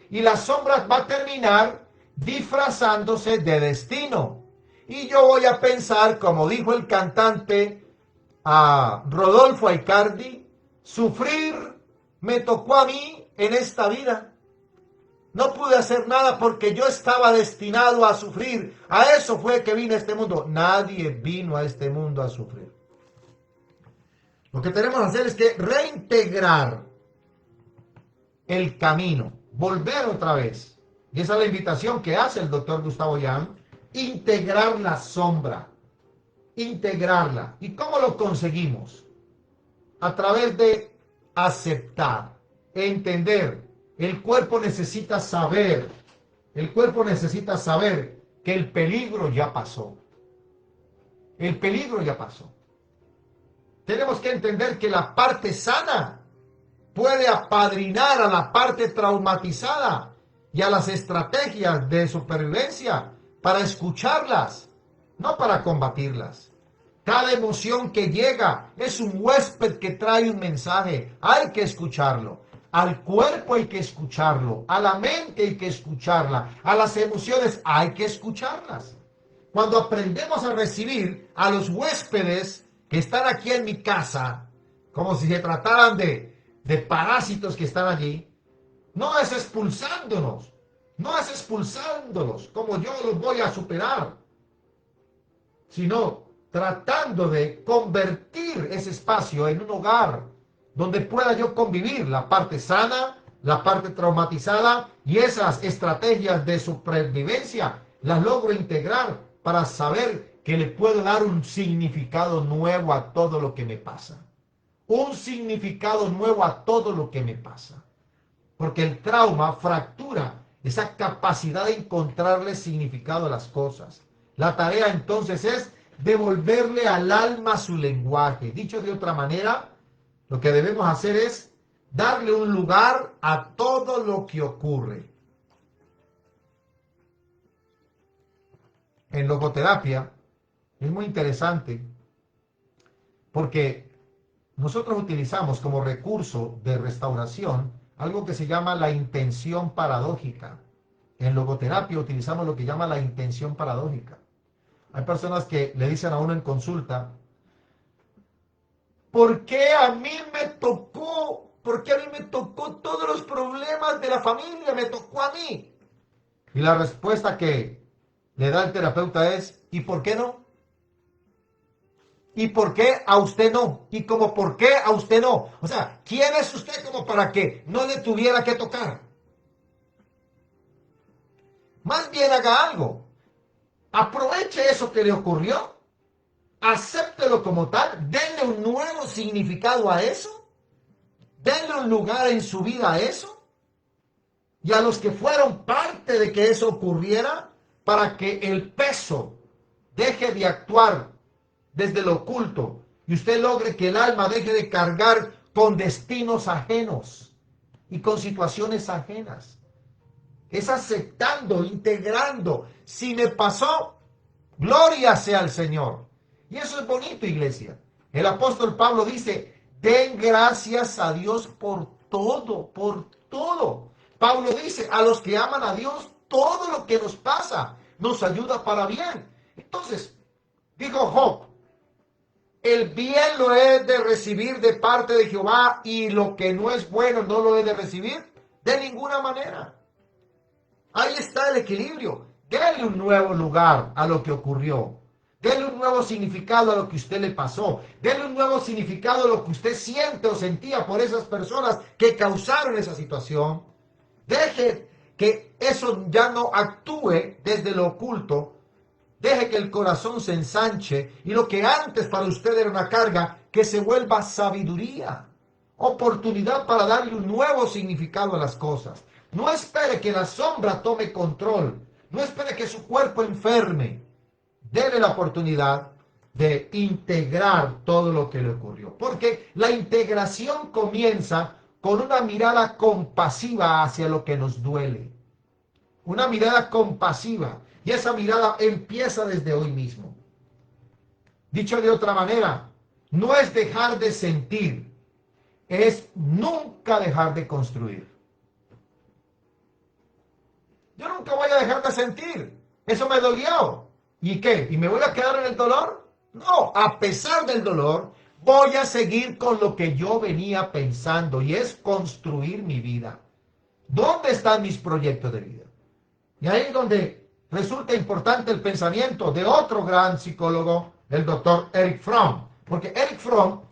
Y la sombra va a terminar disfrazándose de destino. Y yo voy a pensar, como dijo el cantante Rodolfo Aicardi, sufrir me tocó a mí en esta vida. No pude hacer nada porque yo estaba destinado a sufrir. A eso fue que vine a este mundo. Nadie vino a este mundo a sufrir. Lo que tenemos que hacer es que reintegrar el camino, volver otra vez. Y esa es la invitación que hace el doctor Gustavo Young, integrar la sombra, integrarla. ¿Y cómo lo conseguimos? A través de aceptar, entender. El cuerpo necesita saber que el peligro ya pasó. El peligro ya pasó. Tenemos que entender que la parte sana puede apadrinar a la parte traumatizada y a las estrategias de supervivencia para escucharlas, no para combatirlas. Cada emoción que llega es un huésped que trae un mensaje. Hay que escucharlo. Al cuerpo hay que escucharlo. A la mente hay que escucharla. A las emociones hay que escucharlas. Cuando aprendemos a recibir a los huéspedes que están aquí en mi casa, como si se trataran de parásitos que están allí, no es expulsándonos, no es expulsándolos como yo los voy a superar, sino tratando de convertir ese espacio en un hogar donde pueda yo convivir la parte sana, la parte traumatizada, y esas estrategias de supervivencia las logro integrar para saber que le puedo dar un significado nuevo a todo lo que me pasa. Un significado nuevo a todo lo que me pasa. Porque el trauma fractura esa capacidad de encontrarle significado a las cosas. La tarea entonces es devolverle al alma su lenguaje. Dicho de otra manera, lo que debemos hacer es darle un lugar a todo lo que ocurre. En logoterapia es muy interesante porque nosotros utilizamos como recurso de restauración algo que se llama la intención paradójica. En logoterapia utilizamos lo que llama la intención paradójica. Hay personas que le dicen a uno en consulta, ¿por qué a mí me tocó? ¿Por qué a mí me tocó todos los problemas de la familia? Me tocó a mí. Y la respuesta que le da el terapeuta es, ¿y por qué no? ¿Y por qué a usted no? ¿Y como por qué a usted no? O sea, ¿quién es usted como para que no le tuviera que tocar? Más bien haga algo. Aproveche eso que le ocurrió. Acéptelo como tal. Denle un nuevo significado a eso. Denle un lugar en su vida a eso. Y a los que fueron parte de que eso ocurriera, para que el peso deje de actuar desde lo oculto y usted logre que el alma deje de cargar con destinos ajenos y con situaciones ajenas. Es aceptando, integrando. Si me pasó, gloria sea al Señor. Y eso es bonito, iglesia. El apóstol Pablo dice, den gracias a Dios por todo, por todo. Pablo dice, a los que aman a Dios, todo lo que nos pasa nos ayuda para bien. Entonces, dijo Job, el bien lo he de recibir de parte de Jehová y lo que no es bueno no lo he de recibir de ninguna manera. Ahí está el equilibrio. Dele un nuevo lugar a lo que ocurrió. Dele un nuevo significado a lo que usted le pasó. Dele un nuevo significado a lo que usted siente o sentía por esas personas que causaron esa situación. Deje que eso ya no actúe desde lo oculto. Deje que el corazón se ensanche y lo que antes para usted era una carga, que se vuelva sabiduría. Oportunidad para darle un nuevo significado a las cosas. No espere que la sombra tome control. No espere que su cuerpo enferme. Dele la oportunidad de integrar todo lo que le ocurrió. Porque la integración comienza con una mirada compasiva hacia lo que nos duele. Una mirada compasiva. Y esa mirada empieza desde hoy mismo. Dicho de otra manera, no es dejar de sentir, es nunca dejar de construir. Yo nunca voy a dejar de sentir. Eso me dolió. ¿Y qué? ¿Y me voy a quedar en el dolor? No, a pesar del dolor, voy a seguir con lo que yo venía pensando y es construir mi vida. ¿Dónde están mis proyectos de vida? Y ahí es donde resulta importante el pensamiento de otro gran psicólogo, el doctor Erich Fromm. Porque Erich Fromm,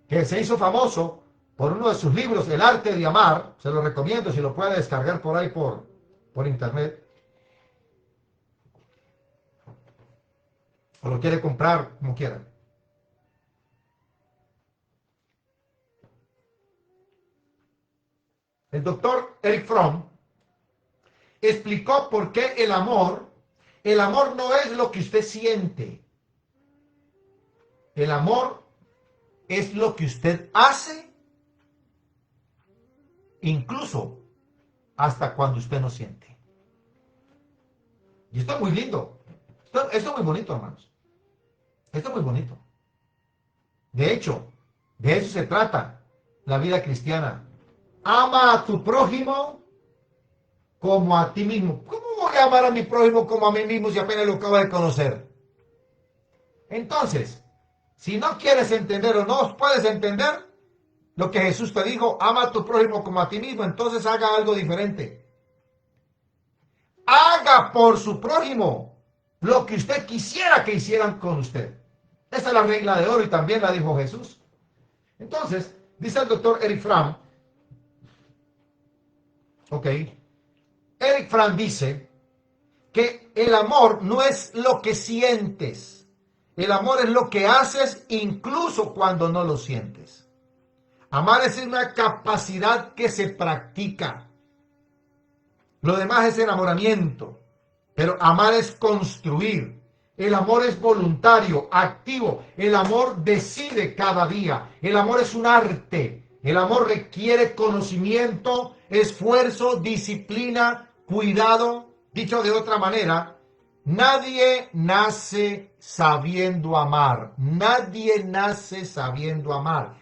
que se hizo famoso por uno de sus libros, El arte de amar, se lo recomiendo si lo puede descargar por ahí por internet, o lo quiere comprar, como quiera. El doctor Erich Fromm explicó por qué el amor no es lo que usted siente. El amor es lo que usted hace, incluso hasta cuando usted no siente. Y esto es muy lindo. Esto es muy bonito, hermanos. Esto es muy bonito. De hecho, de eso se trata la vida cristiana. Ama a tu prójimo como a ti mismo. ¿Cómo voy a amar a mi prójimo como a mí mismo si apenas lo acabo de conocer? Entonces, si no quieres entender o no puedes entender lo que Jesús te dijo, ama a tu prójimo como a ti mismo, entonces haga algo diferente. Haga por su prójimo lo que usted quisiera que hicieran con usted. Esa es la regla de oro y también la dijo Jesús. Entonces, dice el doctor Erich Fromm, ok, Erich Fromm dice que el amor no es lo que sientes, el amor es lo que haces incluso cuando no lo sientes. Amar es una capacidad que se practica. Lo demás es enamoramiento. Pero amar es construir. El amor es voluntario, activo. El amor decide cada día. El amor es un arte. El amor requiere conocimiento, esfuerzo, disciplina, cuidado. Dicho de otra manera, nadie nace sabiendo amar. Nadie nace sabiendo amar.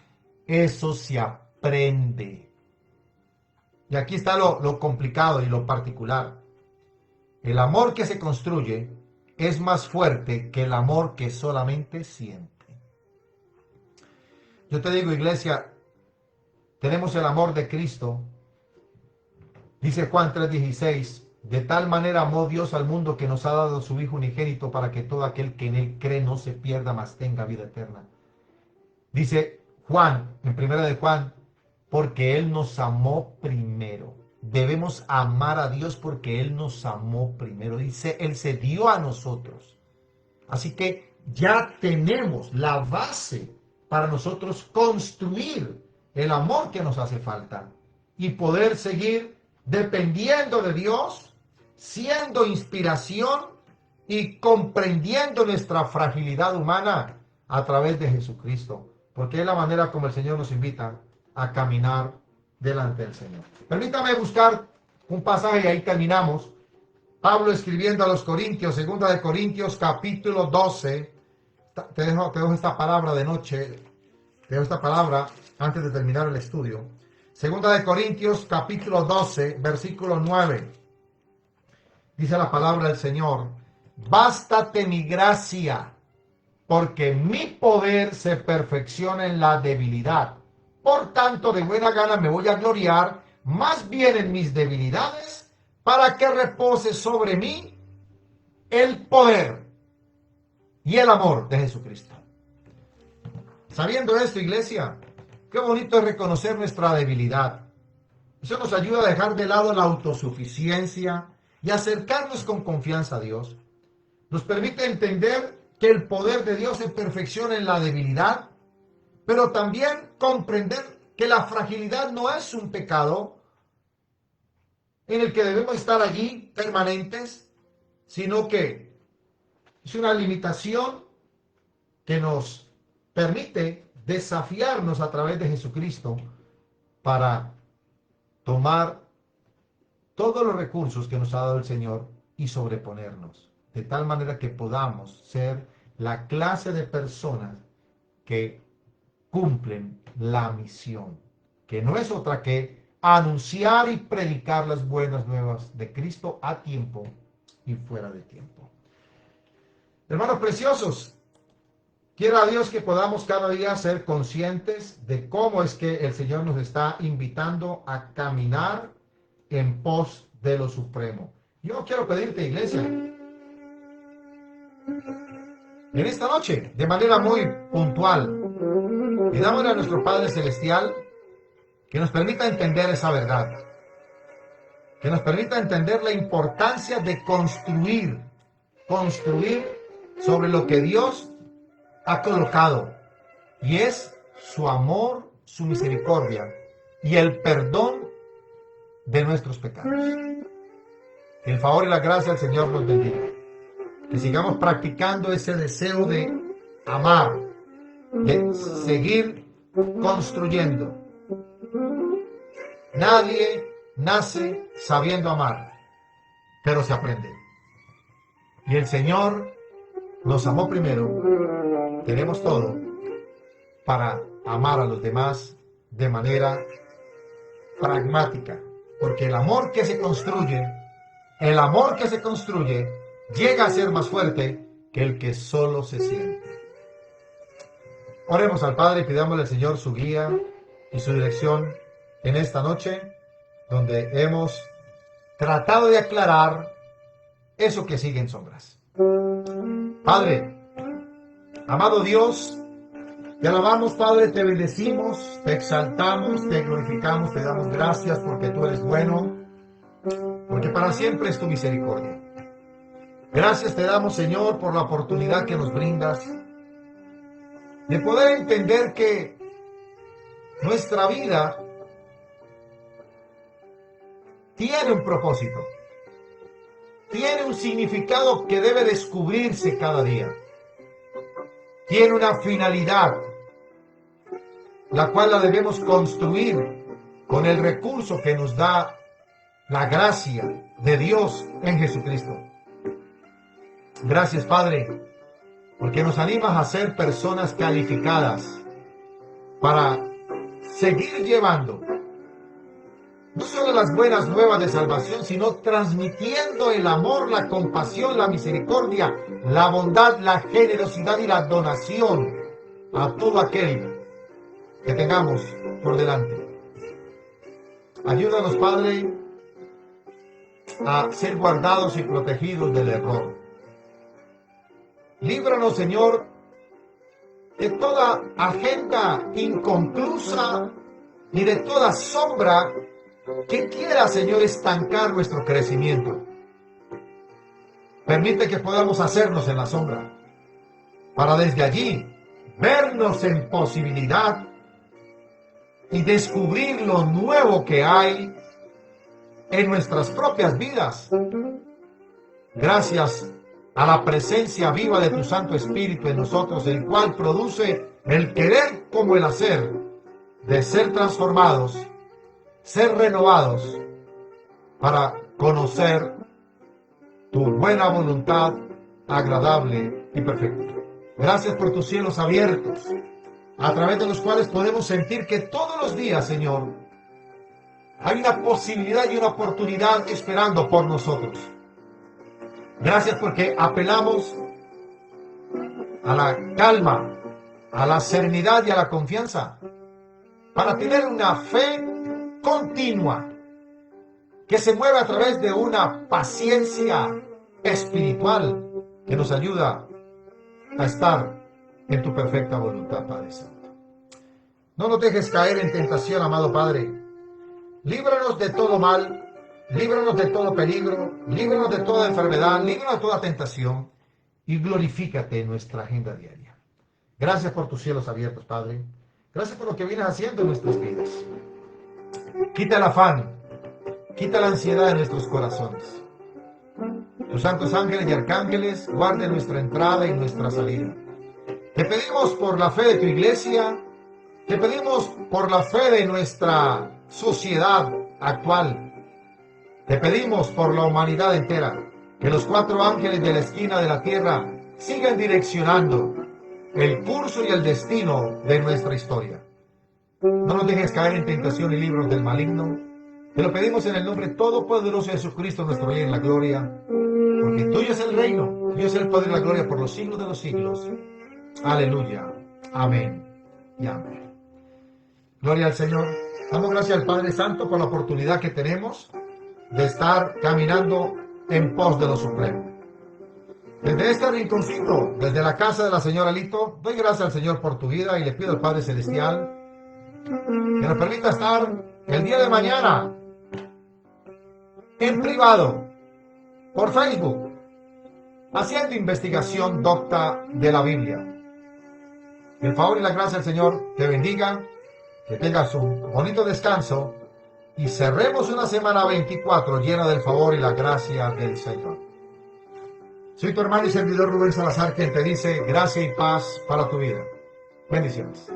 Eso se aprende. Y aquí está lo complicado y lo particular. El amor que se construye es más fuerte que el amor que solamente siente. Yo te digo, iglesia, tenemos el amor de Cristo. Dice Juan 3:16, de tal manera amó Dios al mundo que nos ha dado su Hijo unigénito para que todo aquel que en él cree no se pierda, mas tenga vida eterna. Dice Juan, en primera de Juan, porque Él nos amó primero. Debemos amar a Dios porque Él nos amó primero. Dice, Él se dio a nosotros. Así que ya tenemos la base para nosotros construir el amor que nos hace falta y poder seguir dependiendo de Dios, siendo inspiración y comprendiendo nuestra fragilidad humana a través de Jesucristo. Porque es la manera como el Señor nos invita a caminar delante del Señor. Permítame buscar un pasaje y ahí terminamos. Pablo escribiendo a los Corintios, 2 de Corintios, capítulo 12. Te dejo esta palabra de noche, te dejo esta palabra antes de terminar el estudio. 2 de Corintios, capítulo 12, versículo 9. Dice la palabra del Señor, bástate mi gracia, porque mi poder se perfecciona en la debilidad. Por tanto, de buena gana me voy a gloriar más bien en mis debilidades, para que repose sobre mí el poder y el amor de Jesucristo. Sabiendo esto, iglesia, qué bonito es reconocer nuestra debilidad. Eso nos ayuda a dejar de lado la autosuficiencia y acercarnos con confianza a Dios. Nos permite entender que el poder de Dios se perfecciona en la debilidad, pero también comprender que la fragilidad no es un pecado en el que debemos estar allí permanentes, sino que es una limitación que nos permite desafiarnos a través de Jesucristo para tomar todos los recursos que nos ha dado el Señor y sobreponernos, de tal manera que podamos ser la clase de personas que cumplen la misión, que no es otra que anunciar y predicar las buenas nuevas de Cristo a tiempo y fuera de tiempo. Hermanos preciosos, quiera Dios que podamos cada día ser conscientes de cómo es que el Señor nos está invitando a caminar en pos de lo supremo. Yo quiero pedirte, iglesia, en esta noche, de manera muy puntual, pidámosle a nuestro Padre Celestial que nos permita entender esa verdad, que nos permita entender la importancia de construir sobre lo que Dios ha colocado, y es su amor, su misericordia y el perdón de nuestros pecados. Que el favor y la gracia del Señor nos bendiga. Que sigamos practicando ese deseo de amar, de seguir construyendo. Nadie nace sabiendo amar, pero se aprende. Y el Señor nos amó primero. Tenemos todo para amar a los demás de manera pragmática, porque el amor que se construye llega a ser más fuerte que el que solo se siente. Oremos al Padre y pidámosle al Señor su guía y su dirección en esta noche, donde hemos tratado de aclarar eso que sigue en sombras. Padre, amado Dios, te alabamos, Padre, te bendecimos, te exaltamos, te glorificamos, te damos gracias porque tú eres bueno, porque para siempre es tu misericordia. Gracias te damos, Señor, por la oportunidad que nos brindas de poder entender que nuestra vida tiene un propósito, tiene un significado que debe descubrirse cada día, tiene una finalidad, la cual la debemos construir con el recurso que nos da la gracia de Dios en Jesucristo. Gracias, Padre, porque nos animas a ser personas calificadas para seguir llevando no solo las buenas nuevas de salvación, sino transmitiendo el amor, la compasión, la misericordia, la bondad, la generosidad y la donación a todo aquel que tengamos por delante. Ayúdanos, Padre, a ser guardados y protegidos del error. Líbranos, Señor, de toda agenda inconclusa y de toda sombra que quiera, Señor, estancar nuestro crecimiento. Permite que podamos hacernos en la sombra, para desde allí vernos en posibilidad y descubrir lo nuevo que hay en nuestras propias vidas. Gracias a la presencia viva de tu Santo Espíritu en nosotros, el cual produce el querer como el hacer, de ser transformados, ser renovados, para conocer tu buena voluntad, agradable y perfecta. Gracias por tus cielos abiertos, a través de los cuales podemos sentir que todos los días, Señor, hay una posibilidad y una oportunidad esperando por nosotros. Gracias porque apelamos a la calma, a la serenidad y a la confianza para tener una fe continua que se mueve a través de una paciencia espiritual que nos ayuda a estar en tu perfecta voluntad, Padre Santo. No nos dejes caer en tentación, amado Padre. Líbranos de todo mal, líbranos de todo peligro, líbranos de toda enfermedad, líbranos de toda tentación y glorifícate en nuestra agenda diaria. Gracias por tus cielos abiertos, Padre. Gracias por lo que vienes haciendo en nuestras vidas. Quita el afán, quita la ansiedad de nuestros corazones. Tus santos ángeles y arcángeles guarden nuestra entrada y nuestra salida. Te pedimos por la fe de tu iglesia, te pedimos por la fe de nuestra sociedad actual. Te pedimos por la humanidad entera, que los 4 ángeles de la esquina de la tierra sigan direccionando el curso y el destino de nuestra historia. No nos dejes caer en tentación y libros del maligno. Te lo pedimos en el nombre todopoderoso de Jesucristo, nuestro Rey en la gloria, porque tuyo es el reino, tuyo es el poder y la gloria por los siglos de los siglos. Aleluya. Amén y amén. Gloria al Señor. Damos gracias al Padre Santo por la oportunidad que tenemos de estar caminando en pos de lo supremo. Desde este rinconcito, desde la casa de la señora Lito, doy gracias al Señor por tu vida y le pido al Padre Celestial que nos permita estar el día de mañana en privado, por Facebook, haciendo investigación docta de la Biblia. Que el favor y la gracia del Señor te bendiga, que tengas un bonito descanso y cerremos una semana 24 llena del favor y la gracia del Señor. Soy tu hermano y servidor Rubén Salazar, quien te dice gracia y paz para tu vida. Bendiciones.